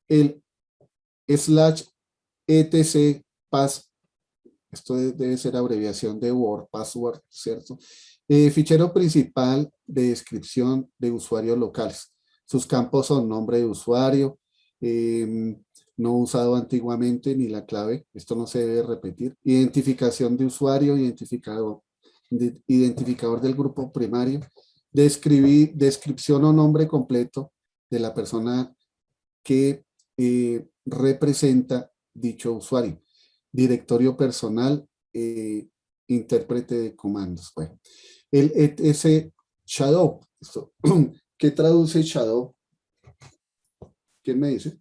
el /etc pass, esto debe ser abreviación de Word, password, ¿cierto? Fichero principal de descripción de usuarios locales. Sus campos son nombre de usuario, no usado antiguamente, ni la clave, esto no se debe repetir. Identificación de usuario, identificador del grupo primario, descripción o nombre completo de la persona que representa dicho usuario, directorio personal, intérprete de comandos. Bueno, ese shadow, ¿qué traduce shadow? ¿Quién me dice?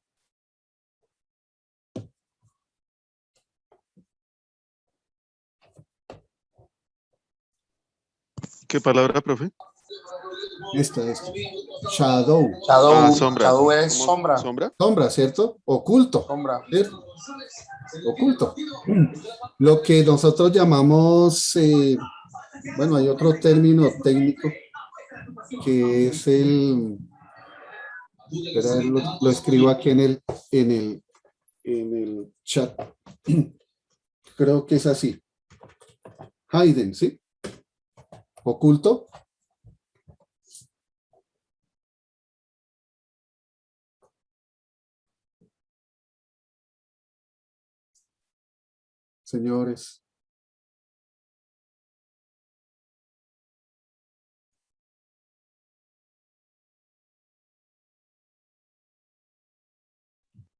¿Qué palabra, profe? Esta. Shadow. Sombra. Shadow es ¿Cómo? sombra. ¿Sombra? Sombra, ¿cierto? Oculto. Sombra. ¿Cierto? Oculto. Lo que nosotros llamamos, bueno, hay otro término técnico que es espera, lo escribo aquí en el chat. Creo que es así. Hidden, ¿sí? Oculto. Señores.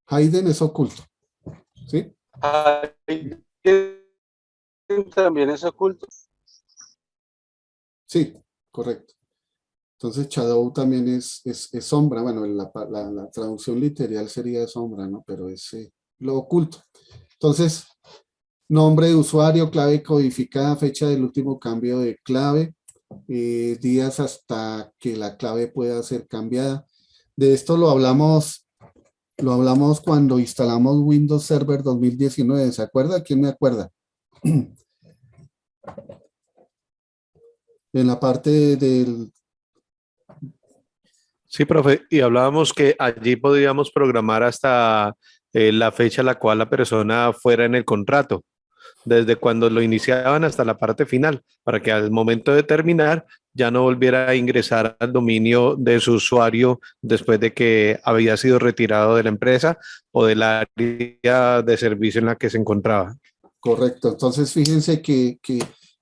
Hidden es oculto, ¿sí? también es oculto. Sí, correcto. Entonces shadow también es sombra. Bueno, la traducción literal sería sombra, ¿no? Pero es lo oculto. Entonces, nombre de usuario, clave codificada, fecha del último cambio de clave, días hasta que la clave pueda ser cambiada. De esto lo hablamos cuando instalamos Windows Server 2019. ¿Se acuerda? ¿Quién me acuerda? En la parte del... Sí, profe, y hablábamos que allí podríamos programar hasta la fecha a la cual la persona fuera en el contrato, desde cuando lo iniciaban hasta la parte final, para que al momento de terminar ya no volviera a ingresar al dominio de su usuario después de que había sido retirado de la empresa o del área de servicio en la que se encontraba. Correcto. Entonces, fíjense que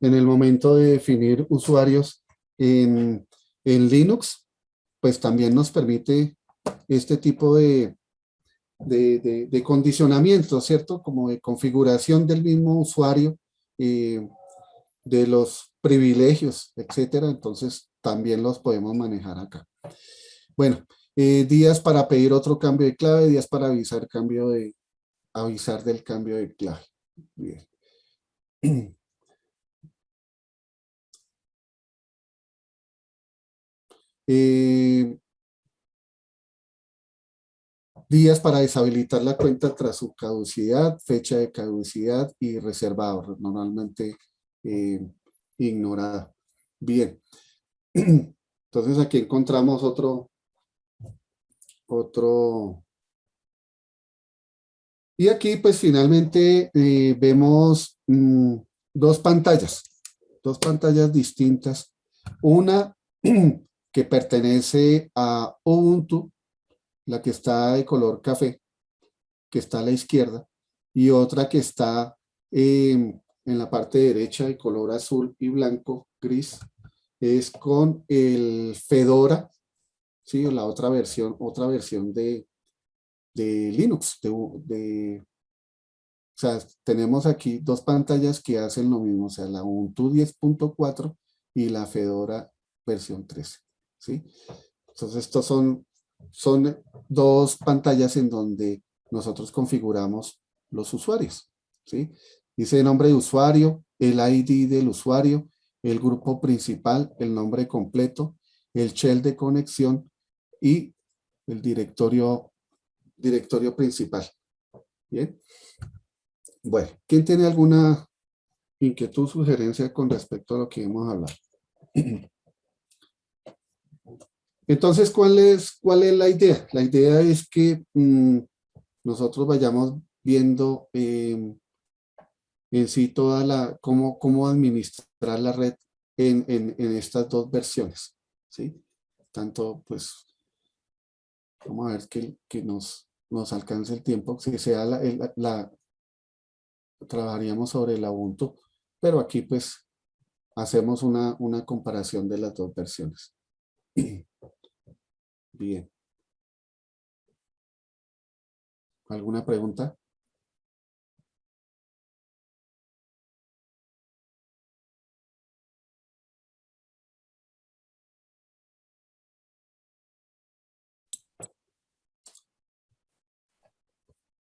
en el momento de definir usuarios en Linux, pues también nos permite este tipo de condicionamiento, ¿cierto? Como de configuración del mismo usuario, de los privilegios, etcétera. Entonces, también los podemos manejar acá. Bueno, días para pedir otro cambio de clave, días para avisar del cambio de clave. Bien. Días para deshabilitar la cuenta tras su caducidad, fecha de caducidad y reservado, normalmente ignorada. Bien. Entonces aquí encontramos otro. Y aquí pues finalmente vemos dos pantallas distintas. Una que pertenece a Ubuntu, la que está de color café, que está a la izquierda, y otra que está en la parte derecha de color azul y blanco, gris, es con el Fedora, ¿sí? La otra versión de Linux. O sea, tenemos aquí dos pantallas que hacen lo mismo, o sea, la Ubuntu 10.4 y la Fedora versión 13, ¿sí? Entonces, estos son dos pantallas en donde nosotros configuramos los usuarios, ¿sí? Dice el nombre de usuario, el ID del usuario, el grupo principal, el nombre completo, el shell de conexión y el directorio principal. Bien. Bueno, ¿quién tiene alguna inquietud, sugerencia con respecto a lo que hemos hablado? Entonces, ¿cuál es la idea? La idea es que nosotros vayamos viendo en sí toda cómo administrar la red en estas dos versiones, ¿sí? Tanto, pues, vamos a ver que nos alcance el tiempo, si sea trabajaríamos sobre la Ubuntu, pero aquí pues hacemos una comparación de las dos versiones. Bien. ¿Alguna pregunta?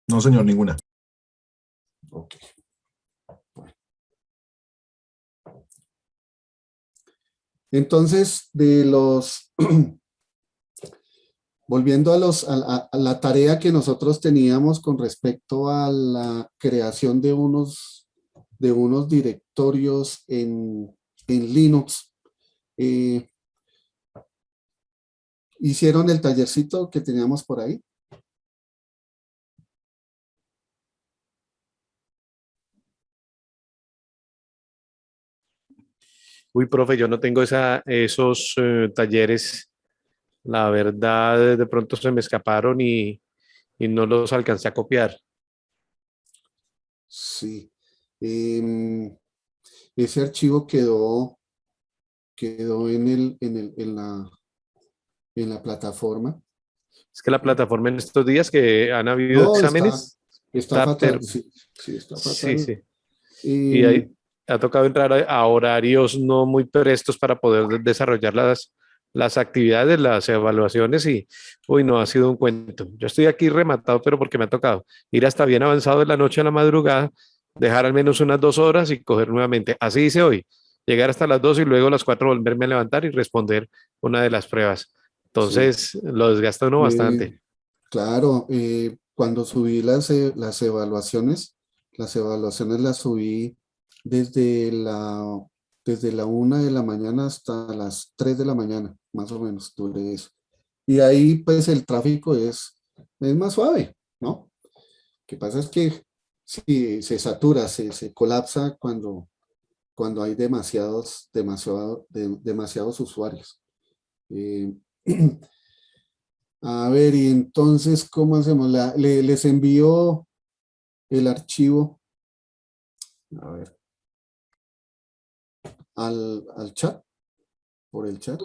No, señor, ninguna. Ok. Bueno. Entonces, volviendo a la tarea que nosotros teníamos con respecto a la creación de unos directorios en Linux, ¿hicieron el tallercito que teníamos por ahí? Uy, profe, yo no tengo esos talleres. La verdad, de pronto se me escaparon y no los alcancé a copiar. Sí. Ese archivo quedó en la plataforma. Es que la plataforma en estos días que han habido No, exámenes, está está, fatal. Sí, sí, está sí, fatal. sí. Y ahí ha tocado entrar a horarios no muy prestos para poder desarrollar las actividades, las evaluaciones y, uy, no, ha sido un cuento. Yo estoy aquí rematado, pero porque me ha tocado ir hasta bien avanzado de la noche a la madrugada, dejar al menos unas 2 horas y coger nuevamente. Así hice hoy, llegar hasta las 2 y luego a las 4 volverme a levantar y responder una de las pruebas. Sí. Entonces, lo desgasta uno bastante. Claro, cuando subí las evaluaciones las subí desde desde la 1 de la mañana hasta las 3 de la mañana, más o menos, duré eso. Y ahí pues el tráfico es más suave, ¿no? Lo que pasa es que sí, se satura, se colapsa cuando hay demasiados usuarios. Eh, A ver, y entonces, ¿cómo hacemos? Les envío el archivo, a ver, al chat, por el chat.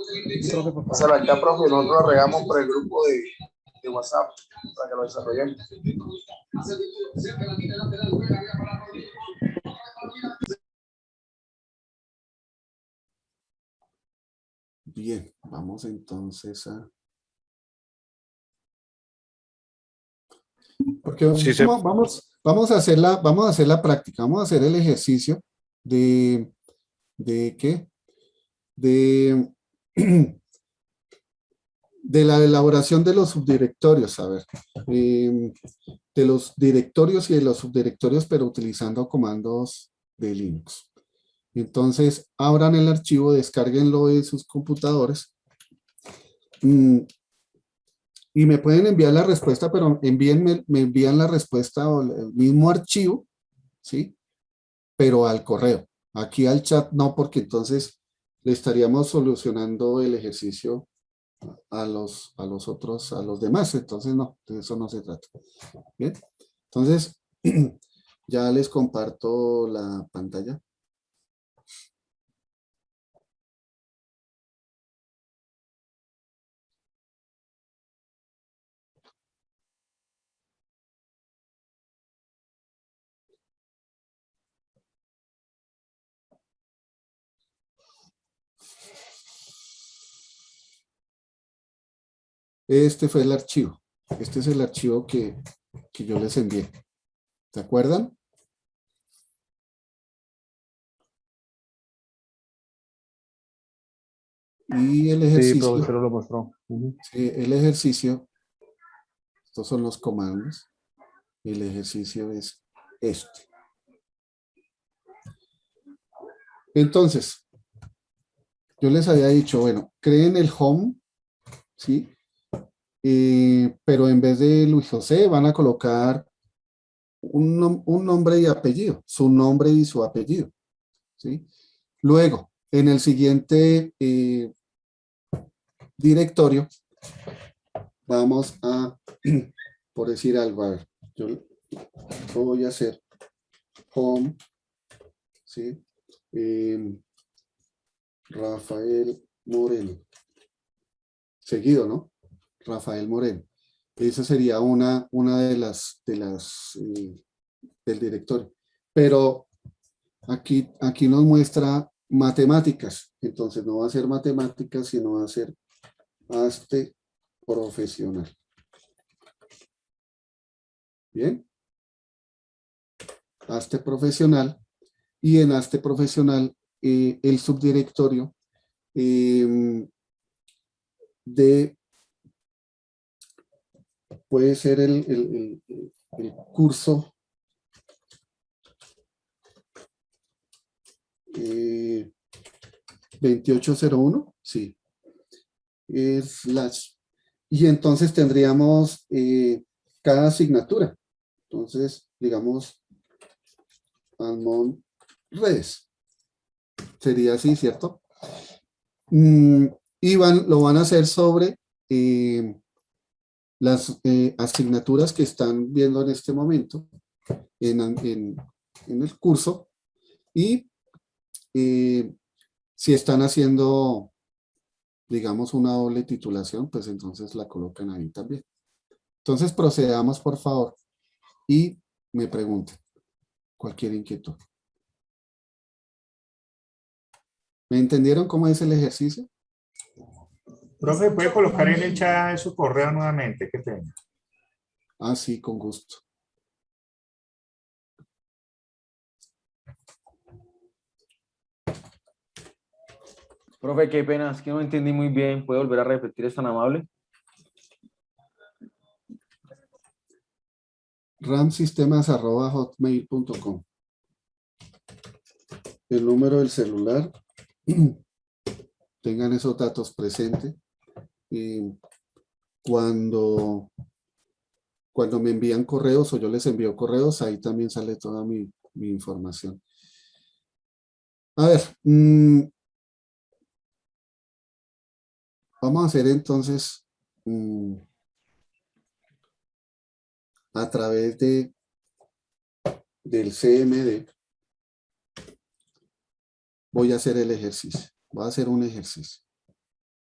Pásalo acá, profe, nosotros lo regamos por el grupo de WhatsApp para que lo desarrollemos. Bien, vamos entonces a... Porque Sí, vamos a hacer la práctica, vamos a hacer el ejercicio de ¿qué? De, de la elaboración de los subdirectorios, a ver, de los directorios y de los subdirectorios, pero utilizando comandos de Linux. Entonces, abran el archivo, descárguenlo en sus computadores y me pueden enviar la respuesta, pero me envían la respuesta o el mismo archivo, ¿sí? Pero al correo. Aquí al chat no, porque entonces le estaríamos solucionando el ejercicio a los demás. Entonces no, de eso no se trata. Bien, entonces ya les comparto la pantalla. Este fue el archivo. Este es el archivo que yo les envié. ¿Se acuerdan? Y el Sí, ejercicio, profesor lo mostró. el ejercicio, estos son los comandos. El ejercicio es este. Entonces, yo les había dicho, bueno, creen el home, ¿sí? Pero en vez de Luis José van a colocar un nombre y apellido, su nombre y su apellido, ¿sí? Luego, en el siguiente directorio, vamos a, por decir algo, a ver, yo voy a hacer home, ¿sí? Rafael Moreno. Seguido, ¿no? Rafael Moreno. Esa sería una de las del directorio. Pero aquí nos muestra matemáticas. Entonces no va a ser matemáticas, sino va a ser ASTE profesional. Bien. ASTE profesional. Y en ASTE profesional, el subdirectorio puede ser el curso 2801, sí, y entonces tendríamos cada asignatura. Entonces, digamos, Almón Redes. Sería así, ¿cierto? Y lo van a hacer sobre las asignaturas que están viendo en este momento en el curso y si están haciendo, digamos, una doble titulación, pues entonces la colocan ahí también. Entonces procedamos, por favor, y me pregunten cualquier inquietud. ¿Me entendieron cómo es el ejercicio? Profe, ¿puede colocar en el chat su correo nuevamente? Qué pena. Ah, sí, con gusto. Profe, qué pena, es que no entendí muy bien. ¿Puede volver a repetir? ¿Es tan amable? ramsistemas@hotmail.com. El número del celular, tengan esos datos presentes. Y cuando me envían correos o yo les envío correos, ahí también sale toda mi información. A ver, vamos a hacer entonces a través del CMD. Voy a hacer el ejercicio. Voy a hacer un ejercicio.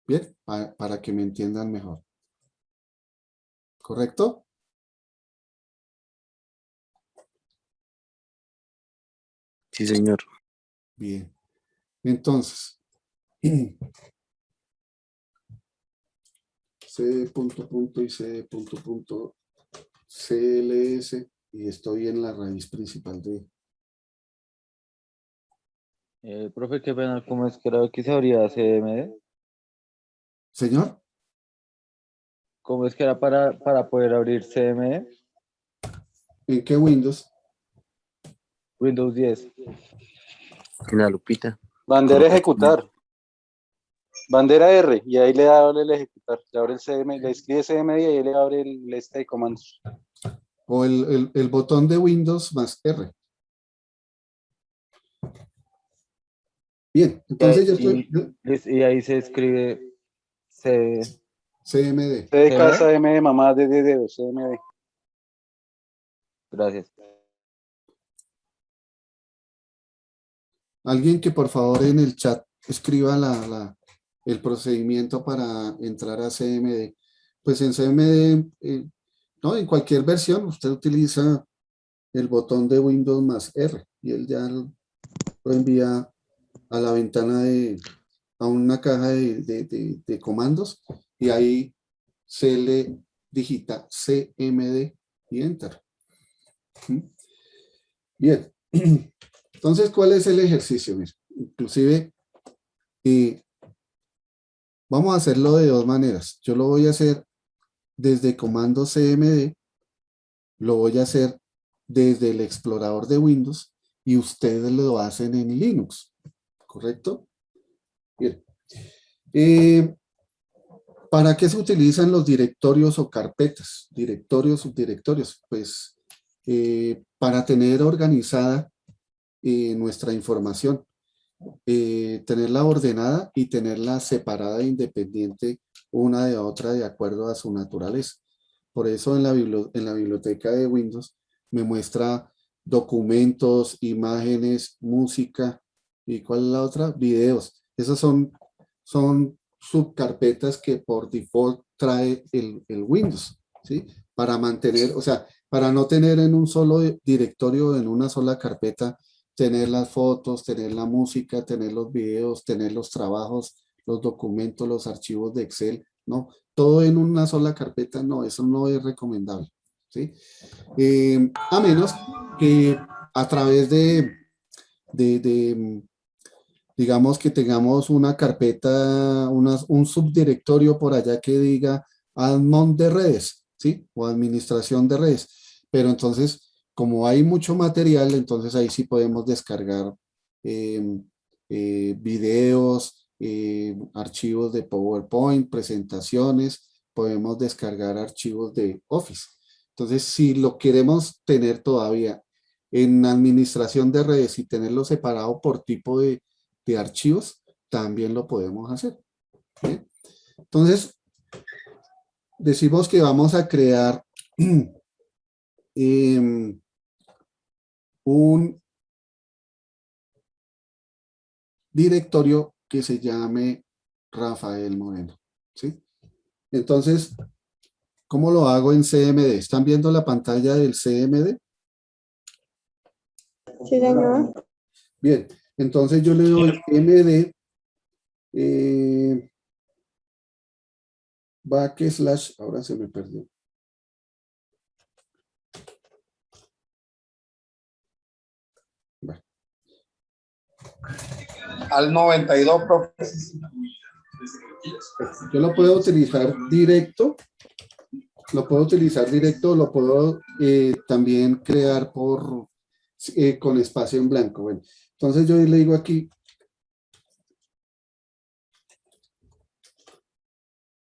Bien, para que me entiendan mejor. ¿Correcto? Sí, señor. Bien. Entonces, C punto punto y C punto punto CLS y estoy en la raíz principal de... Profe, qué pena, ¿cómo es que era que se abría CMD? Señor, ¿Cómo es que era para poder abrir CMD? ¿en qué Windows? Windows 10. En la lupita. Bandera Coloca ejecutar. Bandera R, y ahí le abre el ejecutar. Le abre el CM, le escribe CMD y ahí le abre el este de comandos. O el botón de Windows más R. Bien, entonces yo estoy... Y ahí se escribe CMD. C de casa, M de mamá, D de dedo, CMD. Gracias. Alguien que por favor en el chat escriba el procedimiento para entrar a CMD. Pues en CMD, no, en cualquier versión usted utiliza el botón de Windows más R y él ya lo envía a la ventana a una caja de comandos y ahí se le digita CMD y Enter. Bien. Entonces, ¿cuál es el ejercicio? Mira, inclusive, vamos a hacerlo de dos maneras. Yo lo voy a hacer desde comando CMD, lo voy a hacer desde el explorador de Windows y ustedes lo hacen en Linux, ¿correcto? Bien. ¿Para qué se utilizan los directorios o carpetas? Directorios, subdirectorios. Pues para tener organizada nuestra información. Tenerla ordenada y tenerla separada e independiente una de otra de acuerdo a su naturaleza. Por eso en la biblioteca de Windows me muestra documentos, imágenes, música y ¿cuál es la otra? Videos. Esas son subcarpetas que por default trae el Windows, ¿sí? Para mantener, o sea, para no tener en un solo directorio, en una sola carpeta, tener las fotos, tener la música, tener los videos, tener los trabajos, los documentos, los archivos de Excel, ¿no? Todo en una sola carpeta, no, eso no es recomendable, ¿sí? A menos que a través digamos que tengamos una carpeta, un subdirectorio por allá que diga admin de redes, ¿sí? O administración de redes. Pero entonces, como hay mucho material, entonces ahí sí podemos descargar videos, archivos de PowerPoint, presentaciones, podemos descargar archivos de Office. Entonces, si lo queremos tener todavía en administración de redes y tenerlo separado por tipo de archivos, también lo podemos hacer. ¿Bien? Entonces, decimos que vamos a crear un directorio que se llame Rafael Moreno, ¿sí? Entonces, ¿cómo lo hago en CMD? ¿Están viendo la pantalla del CMD? Sí, señor. Bien, entonces yo le doy MD backslash, ahora se me perdió. Bueno. Al 92, profe. Yo lo puedo utilizar directo. Lo puedo utilizar directo, lo puedo también crear con espacio en blanco. Bueno, entonces yo le digo aquí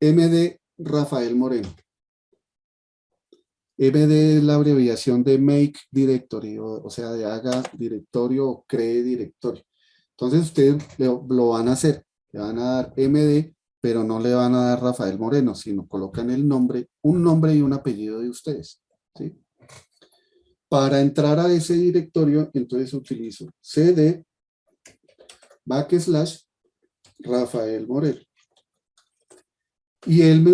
MD Rafael Moreno. MD es la abreviación de Make Directory, o sea, de haga directorio o cree directorio. Entonces ustedes lo van a hacer, le van a dar MD, pero no le van a dar Rafael Moreno, sino colocan el nombre, un nombre y un apellido de ustedes, ¿sí? Para entrar a ese directorio, entonces utilizo CD backslash Rafael Moreno. Y él me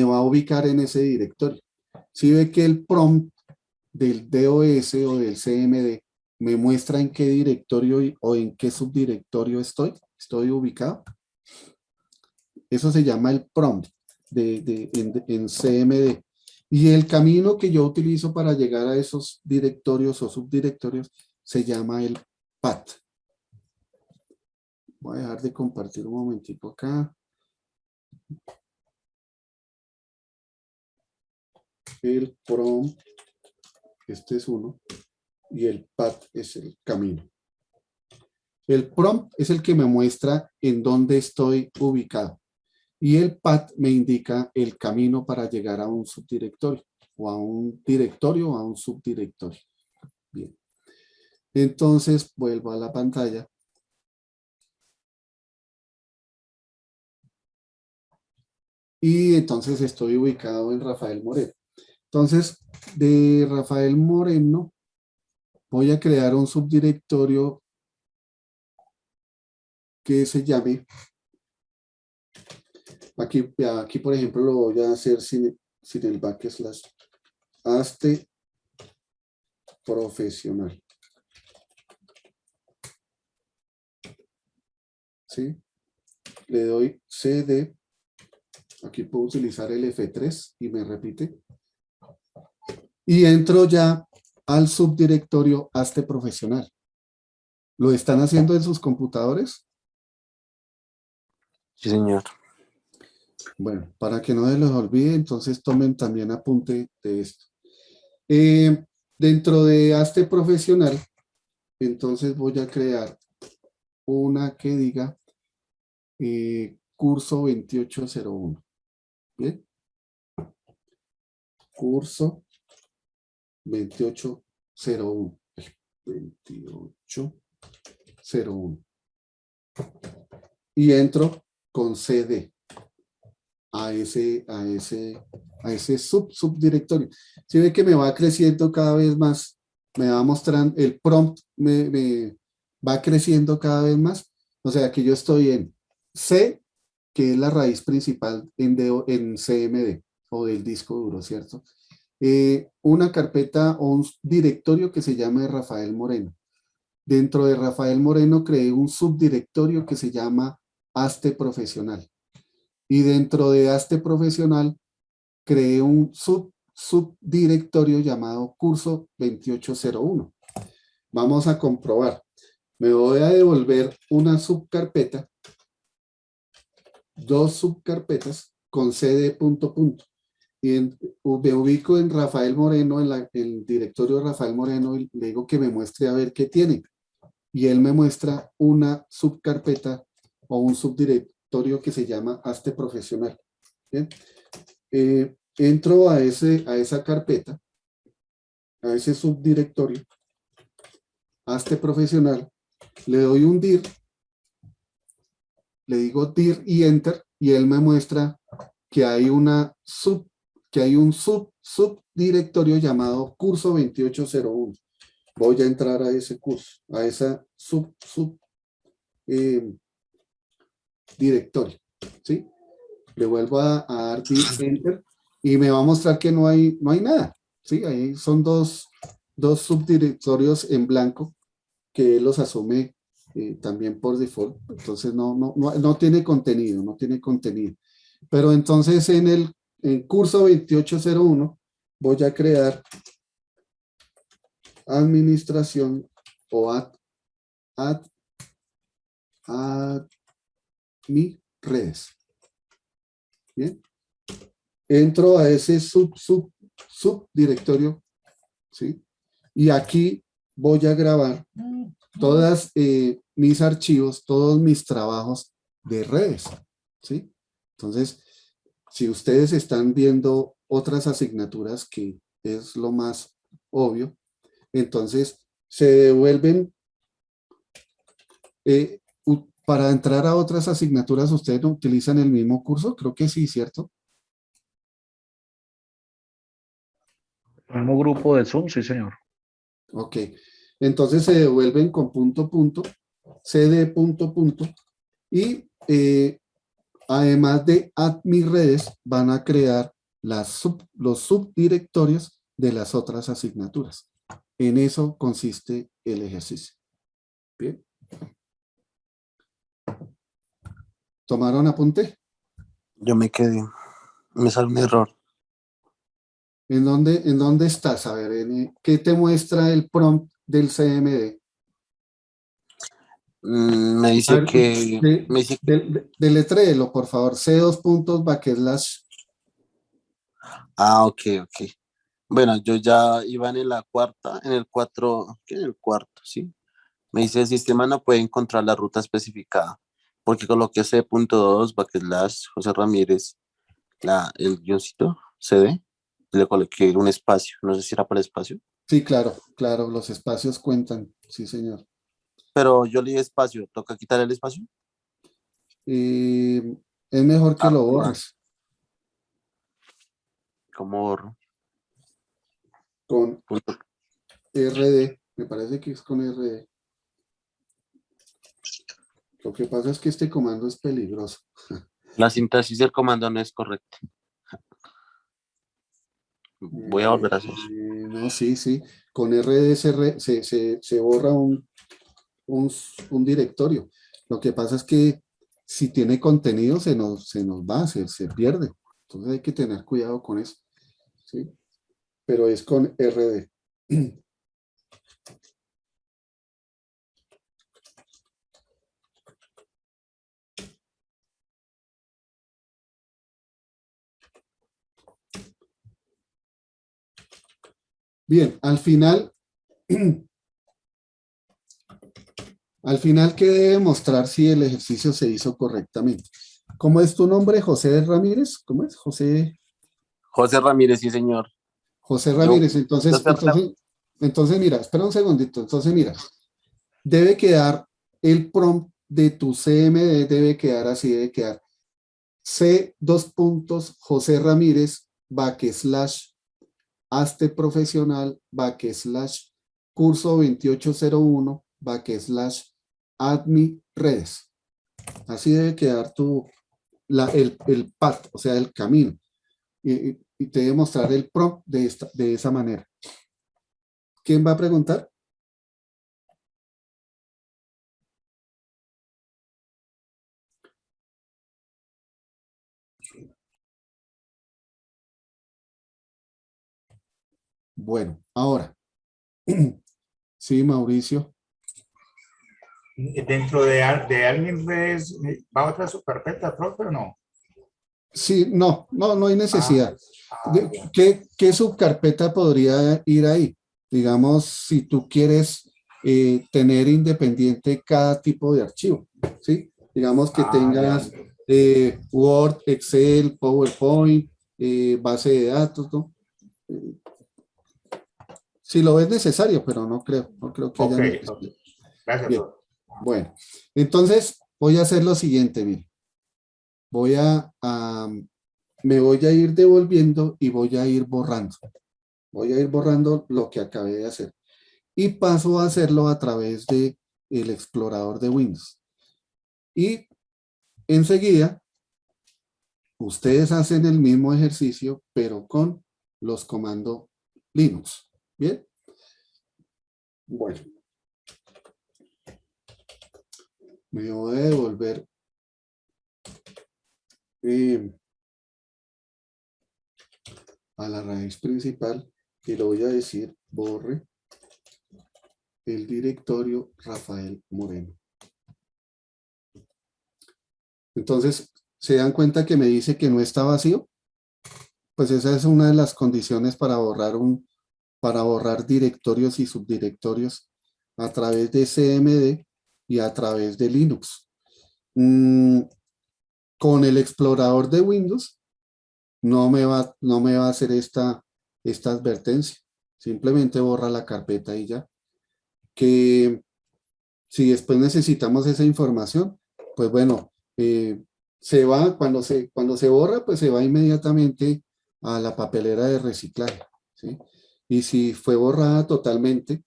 va a ubicar en ese directorio. Si ve que el prompt del DOS o del CMD me muestra en qué directorio o en qué subdirectorio estoy ubicado. Eso se llama el prompt en CMD. Y el camino que yo utilizo para llegar a esos directorios o subdirectorios se llama el path. Voy a dejar de compartir un momentito acá. El prompt, este es uno, y el path es el camino. El prompt es el que me muestra en dónde estoy ubicado. Y el path me indica el camino para llegar a un subdirectorio, o a un directorio o a un subdirectorio. Bien. Entonces, vuelvo a la pantalla. Y entonces estoy ubicado en Rafael Moreno. Entonces, de Rafael Moreno, voy a crear un subdirectorio que se llame, aquí por ejemplo lo voy a hacer sin el backslash, Aste profesional. ¿Sí? Le doy CD, aquí puedo utilizar el F3 y me repite. Y entro ya al subdirectorio Aste profesional. ¿Lo están haciendo en sus computadores? Sí, señor. Bueno, para que no se los olvide, entonces tomen también apunte de esto. Dentro de Aste profesional, entonces voy a crear una que diga curso 2801. ¿Bien? Curso 2801. 2801. Y entro con CD a ese subdirectorio. Si ve que me va creciendo cada vez más, me va mostrando, el prompt me va creciendo cada vez más. O sea que yo estoy en C, que es la raíz principal en CMD o del disco duro, ¿cierto? Una carpeta o un directorio que se llama Rafael Moreno. Dentro de Rafael Moreno creé un subdirectorio que se llama Aste Profesional. Y dentro de Aste Profesional creé un subdirectorio llamado Curso 2801. Vamos a comprobar. Me voy a devolver una subcarpeta, dos subcarpetas con cd punto. Y me ubico en Rafael Moreno, en el directorio de Rafael Moreno, y le digo que me muestre a ver qué tiene. Y él me muestra una subcarpeta o un subdirectorio que se llama Aste Profesional. ¿Bien? Entro a esa carpeta, a ese subdirectorio, Aste Profesional, le doy un dir, le digo dir y enter, y él me muestra que hay un subdirectorio llamado curso 2801. Voy a entrar a ese curso, a esa directorio, ¿sí? Le vuelvo a dar enter y me va a mostrar que no hay nada, ¿sí? Ahí son dos subdirectorios en blanco que él los asume también por default. Entonces no tiene contenido, no tiene contenido. Pero entonces en el curso 2801 voy a crear administración o mi redes. Bien. Entro a ese subdirectorio, ¿sí? Y aquí voy a grabar todas mis archivos, todos mis trabajos de redes, ¿sí? Entonces, si ustedes están viendo otras asignaturas, que es lo más obvio, entonces se devuelven para entrar a otras asignaturas. ¿Ustedes no utilizan el mismo curso? Creo que sí, ¿cierto? El mismo grupo de Zoom, sí, señor. Ok. Entonces se devuelven con punto, punto, cd, punto, punto, y además de mis redes, van a crear los subdirectorios de las otras asignaturas. En eso consiste el ejercicio. Bien. ¿Tomaron apunte? Yo me quedé. Me sale un error. ¿En dónde estás? A ver, ¿qué te muestra el prompt del CMD? Me A dice ver, que. Me dice, deletréelo, por favor. C2 / ok, ok. Bueno, yo ya iba en la cuarta, en el 4, ¿qué? En el cuarto, ¿sí? Me dice, el sistema no puede encontrar la ruta especificada, porque coloqué C.2 / José Ramírez, el guioncito, CD, le coloqué un espacio, no sé si era para el espacio, Sí, claro, claro, los espacios cuentan. Sí, señor. pero yo le di espacio, ¿toca quitar el espacio? Es mejor que Ah, lo va. borres ¿Cómo borro? con Punto. RD. Me parece que es con RD. Lo que pasa es que este comando es peligroso. La sintaxis del comando no es correcta. Voy a volver a hacer eso. No, sí, sí. Con RD se borra un directorio. Lo que pasa es que si tiene contenido se nos va, se pierde. Entonces hay que tener cuidado con eso. ¿Sí? Pero es con RD. Bien, al final, ¿qué debe mostrar si el ejercicio se hizo correctamente? ¿Cómo es tu nombre? ¿José Ramírez? ¿Cómo es? José Ramírez, sí, señor. Yo, Ramírez. yo Entonces, mira, espera un segundito. Entonces, mira, debe quedar el prompt de tu CMD, debe quedar así, debe quedar C2 / José Ramírez / Aste Profesional / curso 2801 / admin redes. Así debe quedar el path, o sea, el camino. Y te debe mostrar el prompt de esa manera. ¿Quién va a preguntar? Bueno, ahora. Sí, Mauricio. Dentro de admin redes, ¿va otra superpeta, profe, o no? Sí, no hay necesidad. Bien. ¿Qué subcarpeta podría ir ahí? Digamos, si tú quieres tener independiente cada tipo de archivo, ¿sí? Digamos que tengas Word, Excel, PowerPoint, base de datos, ¿no? Si lo ves necesario, pero no creo que haya Ok, necesidad. gracias, Bien, profe. bueno, entonces voy a hacer lo siguiente, mire. Me voy a ir devolviendo y voy a ir borrando. Voy a ir borrando lo que acabé de hacer. Y paso a hacerlo a través de el explorador de Windows. Y enseguida, ustedes hacen el mismo ejercicio, pero con los comandos Linux. ¿Bien? Bueno. Me voy a devolver a la raíz principal y le voy a decir borre el directorio Rafael Moreno. Entonces, ¿se dan cuenta que me dice que no está vacío? Pues esa es una de las condiciones para borrar directorios y subdirectorios a través de CMD y a través de Linux. Con el explorador de Windows no me va a hacer esta advertencia. Simplemente borra la carpeta y ya. Que si después necesitamos esa información, pues bueno, se va, cuando se borra, pues se va inmediatamente a la papelera de reciclaje, ¿sí? Y si fue borrada totalmente,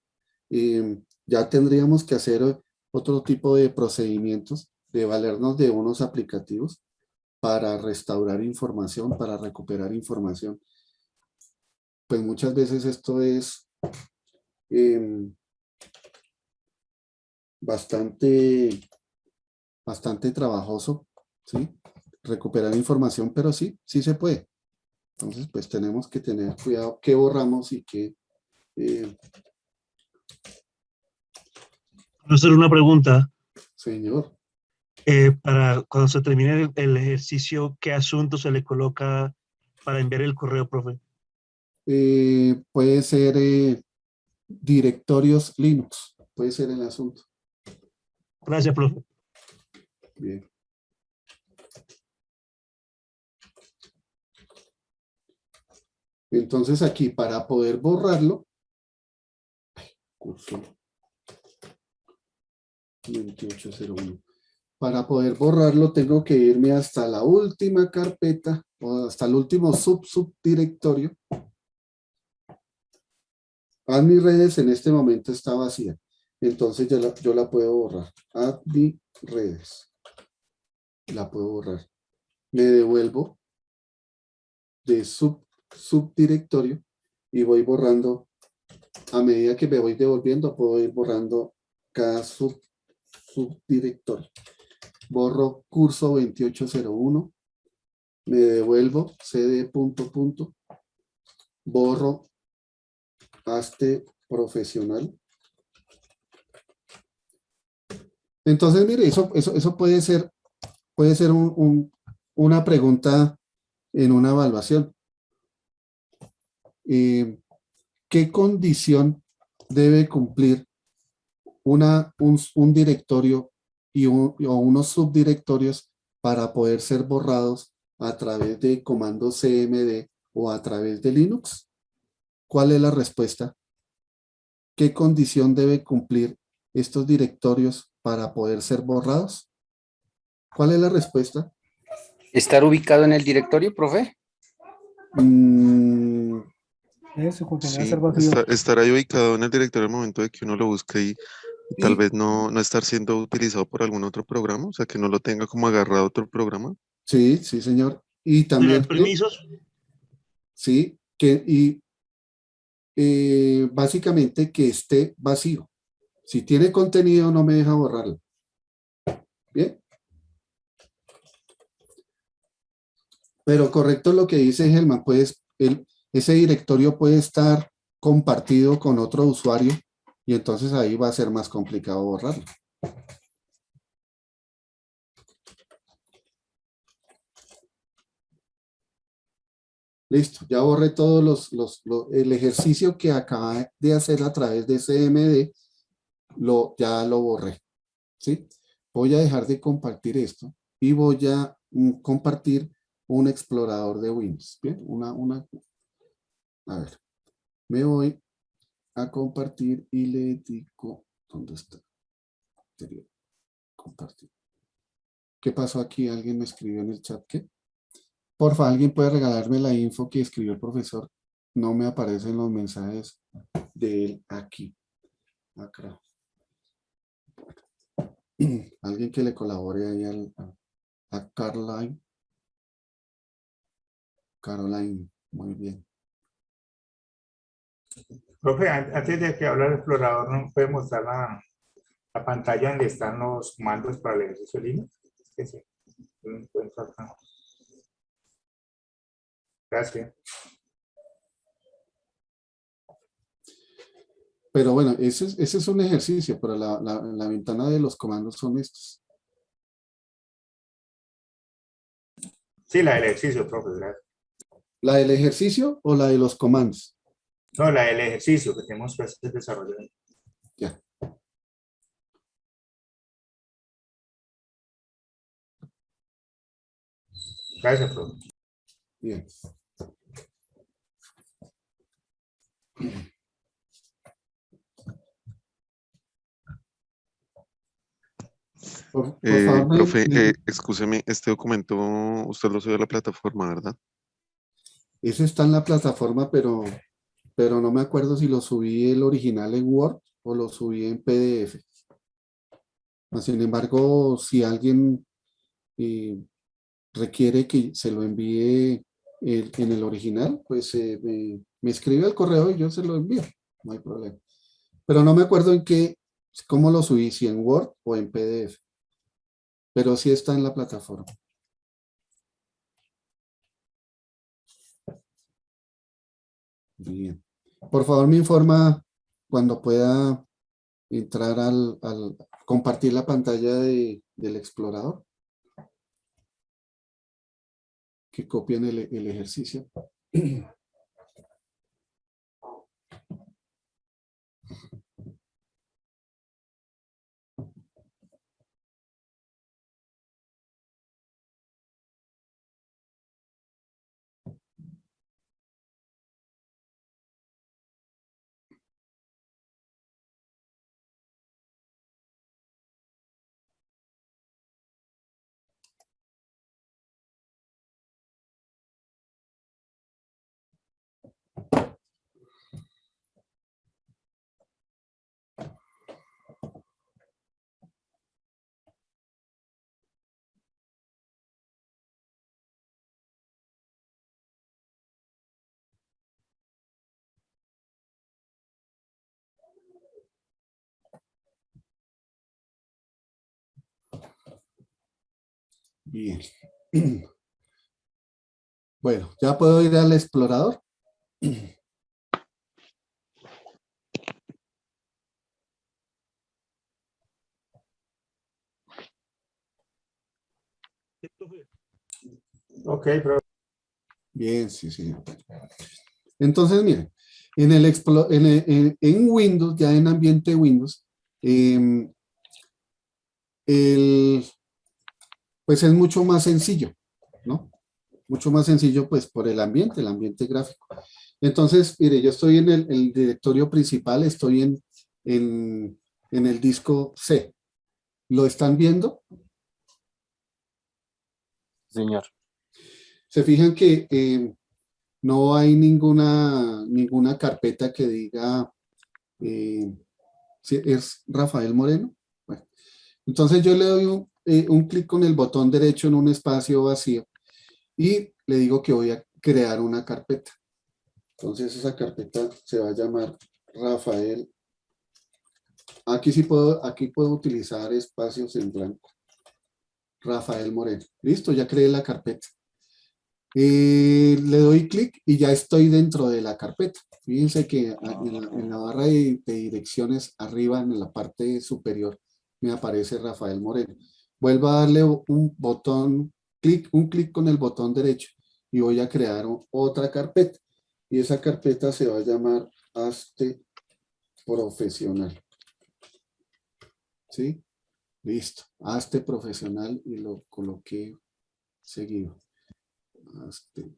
ya tendríamos que hacer otro tipo de procedimientos, de valernos de unos aplicativos para restaurar información, para recuperar información. Pues muchas veces esto es bastante trabajoso, ¿sí? Recuperar información, pero sí se puede. Entonces, pues tenemos que tener cuidado qué borramos y qué... Quiero hacer una pregunta. Señor. Para cuando se termine el ejercicio, ¿qué asunto se le coloca para enviar el correo, profe? Puede ser directorios Linux, puede ser el asunto. Gracias, profe. Bien. Entonces aquí, para poder borrarlo, curso 2801. Para poder borrarlo tengo que irme hasta la última carpeta o hasta el último subdirectorio. Admin redes en este momento está vacía. Entonces yo la puedo borrar. Admin redes. La puedo borrar. Me devuelvo de subdirectorio y voy borrando. A medida que me voy devolviendo, puedo ir borrando cada subdirectorio. Borro curso 2801, me devuelvo cd punto, borro aste profesional. Entonces, mire, eso puede ser una pregunta en una evaluación. ¿Qué condición debe cumplir un directorio o unos subdirectorios para poder ser borrados a través de comando CMD o a través de Linux? ¿Cuál es la respuesta? ¿Qué condición debe cumplir estos directorios para poder ser borrados? ¿Cuál es la respuesta? ¿Estar ubicado en el directorio, profe? Sí, estar ahí ubicado en el directorio al momento de que uno lo busque y tal vez no estar siendo utilizado por algún otro programa, o sea, que no lo tenga como agarrado otro programa. Sí, sí, señor. Y también... ¿Permisos? Sí, básicamente que esté vacío. Si tiene contenido, no me deja borrarlo. Bien. Pero correcto lo que dice Helman, pues ese directorio puede estar compartido con otro usuario y entonces ahí va a ser más complicado borrarlo. Listo, ya borré todos el ejercicio que acabé de hacer a través de CMD, ya lo borré, ¿sí? Voy a dejar de compartir esto y voy a compartir un explorador de Windows, ¿bien? A ver, me voy a compartir y le digo, ¿dónde está? Compartir. ¿Qué pasó aquí? ¿Alguien me escribió en el chat qué? Porfa, ¿alguien puede regalarme la info que escribió el profesor? No me aparecen los mensajes de él aquí. Acá. Alguien que le colabore ahí a Caroline. Caroline, muy bien. Profe, antes de que hable el explorador, ¿no puede mostrar La pantalla donde están los comandos para el ejercicio de Linux. Es que sí, no encuentro acá. Gracias. Pero bueno, ese es un ejercicio, pero la ventana de los comandos son estos. Sí, la del ejercicio, profe, gracias. ¿La del ejercicio o la de los comandos? No, la del ejercicio que tenemos que hacer desarrollo. Ya. Gracias, profe. Bien. Por favor, profe, excúseme, este documento usted lo subió a la plataforma, ¿verdad? ese está en la plataforma, pero no me acuerdo si lo subí el original en Word o lo subí en PDF. Sin embargo, si alguien requiere que se lo envíe en el original, pues me escribe al correo y yo se lo envío, no hay problema. Pero no me acuerdo cómo lo subí, si en Word o en PDF, pero sí está en la plataforma. Bien. Por favor, me informa cuando pueda entrar al compartir la pantalla del explorador. Que copien el ejercicio. Bien. Bueno, ¿ya puedo ir al explorador? Ok, profe. Bien, sí. Entonces, miren, en Windows, ya en ambiente Windows, pues es mucho más sencillo, ¿no? Mucho más sencillo, pues, por el ambiente gráfico. Entonces, mire, yo estoy en el directorio principal, estoy en el disco C. ¿Lo están viendo? Señor. Se fijan que no hay ninguna carpeta que diga si es Rafael Moreno. Bueno, entonces yo le doy un clic con el botón derecho en un espacio vacío y le digo que voy a crear una carpeta. Entonces esa carpeta se va a llamar Rafael. Aquí puedo utilizar espacios en blanco. Rafael Moreno. Listo, ya creé la carpeta. Le doy clic y ya estoy dentro de la carpeta. Fíjense que en la barra de direcciones arriba en la parte superior me aparece Rafael Moreno. Vuelvo a darle un clic con el botón derecho y voy a crear otra carpeta. Y esa carpeta se va a llamar Aste Profesional. ¿Sí? Listo. Aste Profesional y lo coloqué seguido. Aste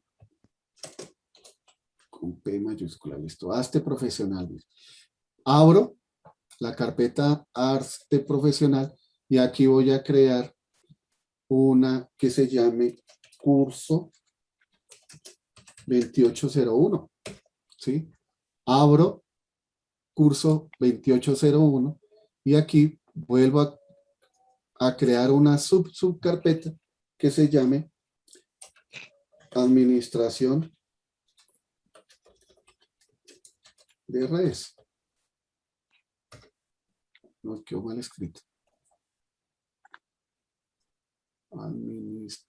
con P mayúscula, listo. Aste Profesional. Abro la carpeta Arte Profesional y aquí voy a crear una que se llame Curso 2801. ¿Sí? Abro Curso 2801 y aquí vuelvo a crear una subcarpeta que se llame Administración de redes. No, quedó mal escrito. Administ-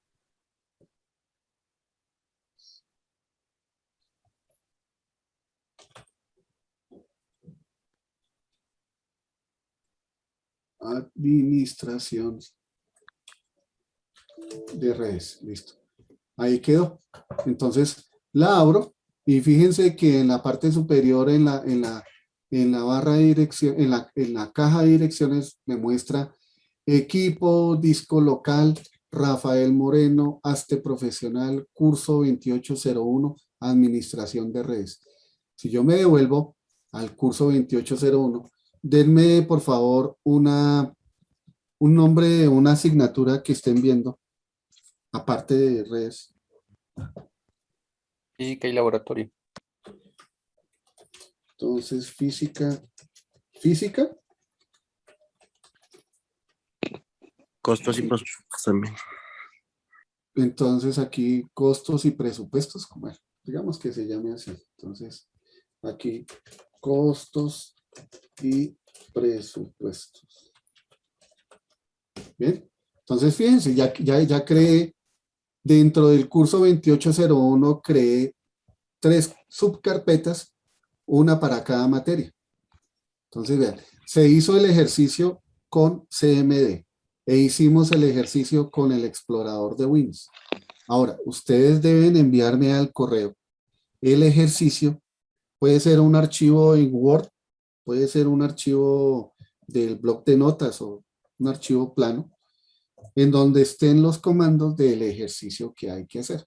Administración de redes. Listo. Ahí quedó. Entonces la abro y fíjense que en la parte superior, en la barra de dirección, en la caja de direcciones, me muestra equipo, disco local, Rafael Moreno, Aste Profesional, curso 2801, Administración de redes. Si yo me devuelvo al curso 2801, denme por favor un nombre de una asignatura que estén viendo, aparte de redes. Física y laboratorio. Entonces, física. Costos y presupuestos también. Entonces aquí costos y presupuestos, como digamos que se llame así. Entonces aquí costos y presupuestos. Bien, entonces fíjense, ya creé dentro del curso 2801, creé 3 subcarpetas, una para cada materia. Entonces vean, se hizo el ejercicio con CMD e hicimos el ejercicio con el explorador de Windows. Ahora, ustedes deben enviarme al correo el ejercicio. Puede ser un archivo en Word, puede ser un archivo del bloc de notas o un archivo plano, en donde estén los comandos del ejercicio que hay que hacer.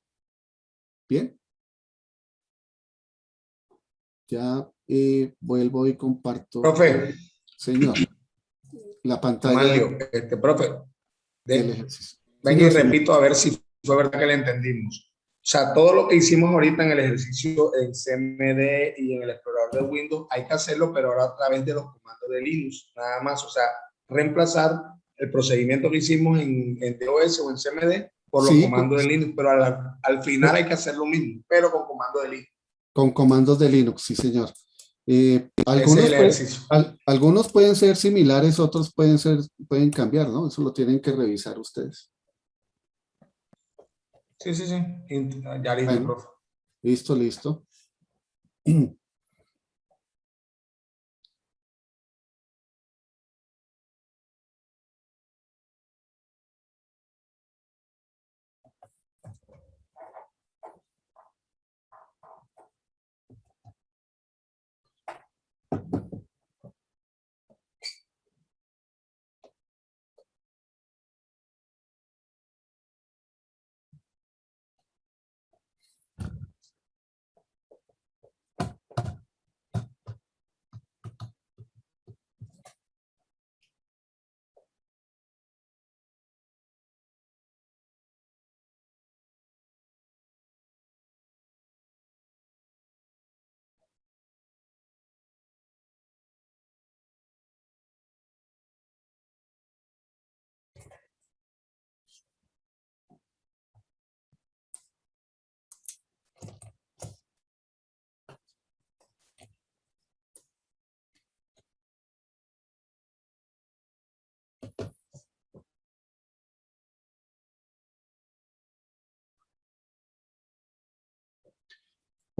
Bien. Ya vuelvo y comparto. Profe. Señor. La pantalla. Amalio, profe. Del ejercicio. Venga y repito a ver si fue verdad que le entendimos. O sea, todo lo que hicimos ahorita en el ejercicio en CMD y en el explorador de Windows, hay que hacerlo, pero ahora a través de los comandos de Linux, nada más. O sea, reemplazar el procedimiento que hicimos en DOS o en CMD por los comandos de Linux, pero al final hay que hacer lo mismo, pero con comandos de Linux. Con comandos de Linux, sí, señor. Algunos pueden ser similares, otros pueden cambiar, ¿no? Eso lo tienen que revisar ustedes. Sí. Ya listo, bueno, profe. Listo.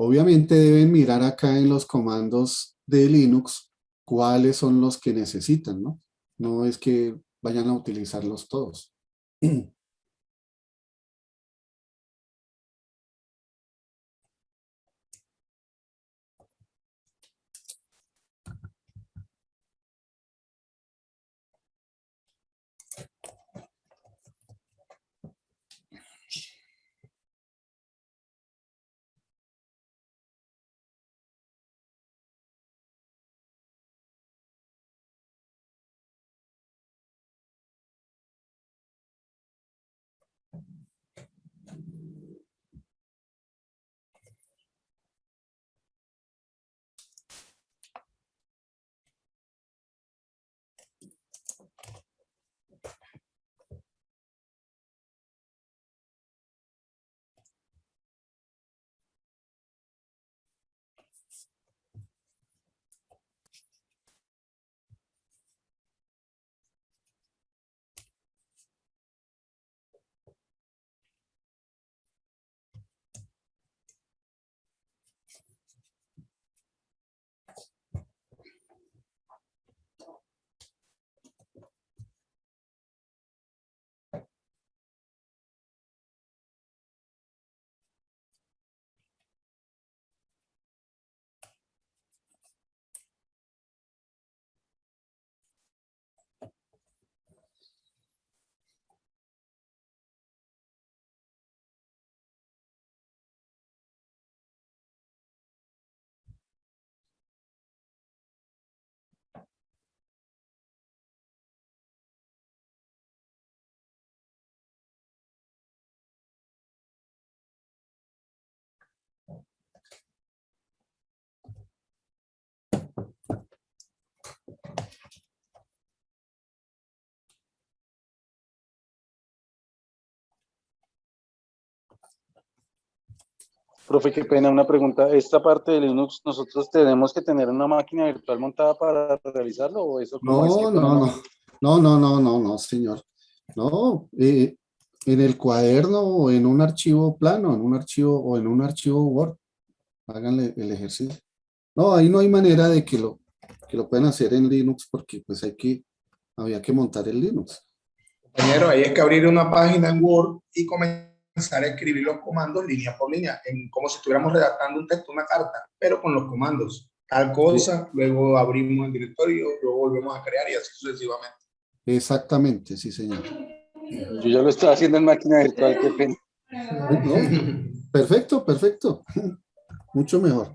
Obviamente deben mirar acá en los comandos de Linux cuáles son los que necesitan, ¿no? No es que vayan a utilizarlos todos. Profe, qué pena, una pregunta. ¿Esta parte de Linux nosotros tenemos que tener una máquina virtual montada para realizarlo o eso cómo es? No, no, no, no, señor. No, en el cuaderno o en un archivo plano, en un archivo o en un archivo Word, háganle el ejercicio. No, ahí no hay manera de que lo puedan hacer en Linux porque pues había que montar el Linux. Compañero, ahí es que abrir una página en Word y comenzar a escribir los comandos línea por línea, como si estuviéramos redactando un texto, una carta, pero con los comandos. Tal cosa, sí. Luego abrimos el directorio, luego volvemos a crear y así sucesivamente. Exactamente, sí, señor. Yo ya lo estaba haciendo en máquina virtual, qué pena. No, perfecto, perfecto. Mucho mejor.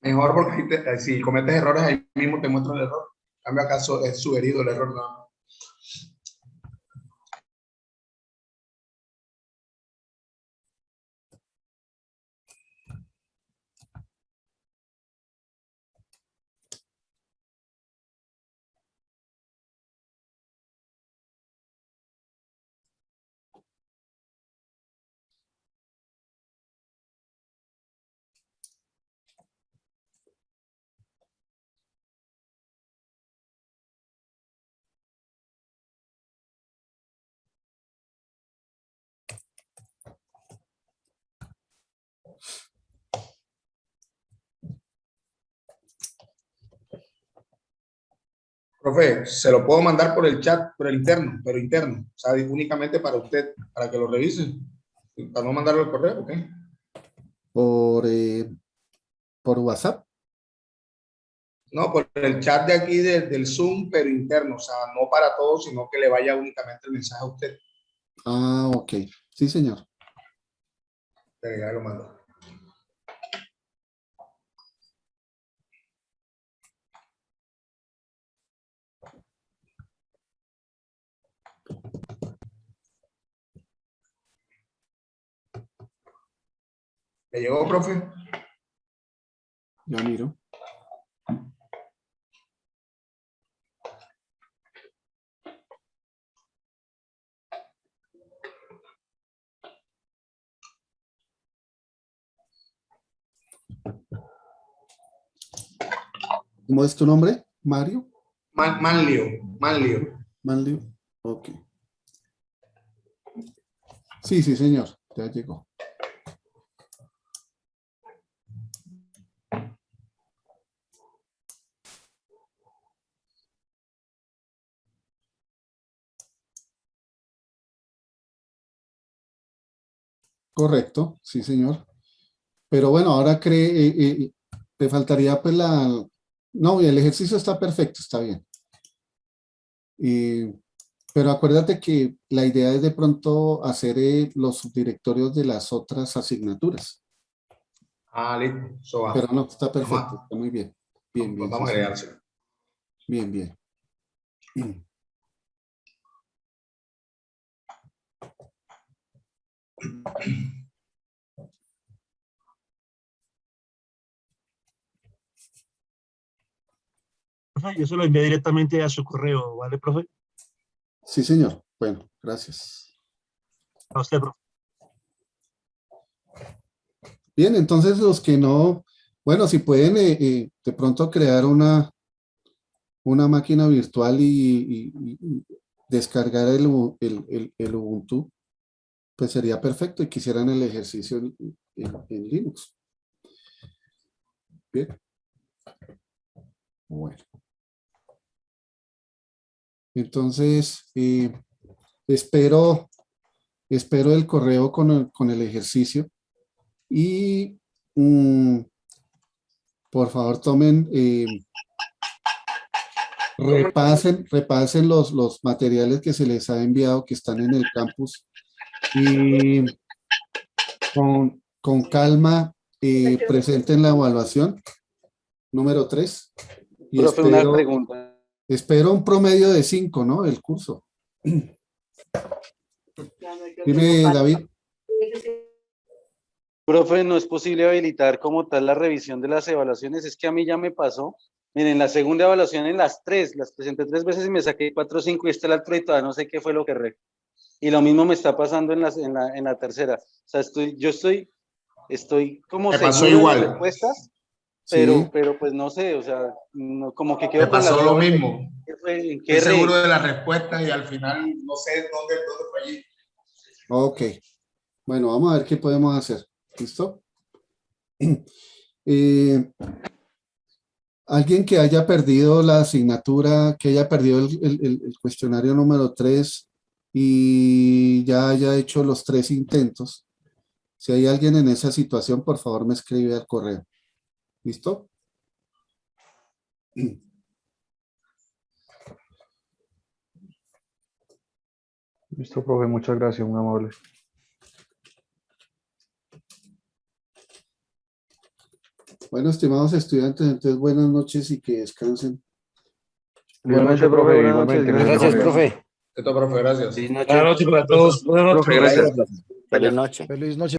Mejor porque si cometes errores, ahí mismo te muestra el error. En cambio, acaso es sugerido el error, no. Profe, se lo puedo mandar por el chat, por el interno, pero interno, o sea, únicamente para usted, para que lo revise, para no mandarlo al correo, ¿ok? ¿Por WhatsApp? No, por el chat de aquí del Zoom, pero interno, o sea, no para todos, sino que le vaya únicamente el mensaje a usted. Ah, ok. Sí, señor. Ya lo mando. ¿Le llegó, profe? Ya miro. ¿Cómo es tu nombre? ¿Mario? Manlio. Manlio. Ok. Sí, sí, señor. Ya llegó. Correcto, sí, señor. Pero bueno, ahora te faltaría pues No, el ejercicio está perfecto, está bien. Pero acuérdate que la idea es de pronto hacer los subdirectorios de las otras asignaturas. Ah, listo. Pero no, está perfecto, está muy bien. Bien, bien. Vamos a agregárselo. Bien, bien. Yo se lo envié directamente a su correo, ¿vale, profe? Sí, señor. Bueno, gracias. A usted, profe. Bien, entonces los que no, bueno, si pueden de pronto crear una máquina virtual y descargar el Ubuntu, pues sería perfecto y quisieran el ejercicio en Linux. Bien. Bueno. Entonces, espero el correo con el ejercicio y por favor tomen, repasen los materiales que se les ha enviado que están en el campus y con calma presenten la evaluación número 3 y Profe, una pregunta. Espero un promedio de 5, ¿no? El curso. Dime, David. Profe, ¿no es posible habilitar como tal la revisión de las evaluaciones? Es que a mí ya me pasó. Miren, la segunda evaluación en las presenté 3 veces y me saqué 4 o 5 y esta la altura y todavía no sé qué fue lo que erré. Y lo mismo me está pasando en la tercera. O sea, yo estoy estoy como Me pasó seguro de igual. las respuestas, Sí. pero pues no sé, o sea, como que quedo Me con la pasó lo duda de mismo. en qué Estoy seguro erré. de la respuesta y al final no sé dónde fue allí. Ok. Bueno, vamos a ver qué podemos hacer. ¿Listo? Alguien que haya perdido la asignatura, que haya perdido el cuestionario número 3 y ya haya hecho los 3 intentos. Si hay alguien en esa situación, por favor me escribe al correo. ¿Listo? Listo, profe, muchas gracias, muy amable. Bueno, estimados estudiantes, entonces buenas noches y que descansen. Igualmente, profe, buenas igualmente. noches. Gracias, profe. Esto, profe, gracias. Buenas noches para todos. Buenas noches. Profe, gracias. Feliz noche. Feliz noche.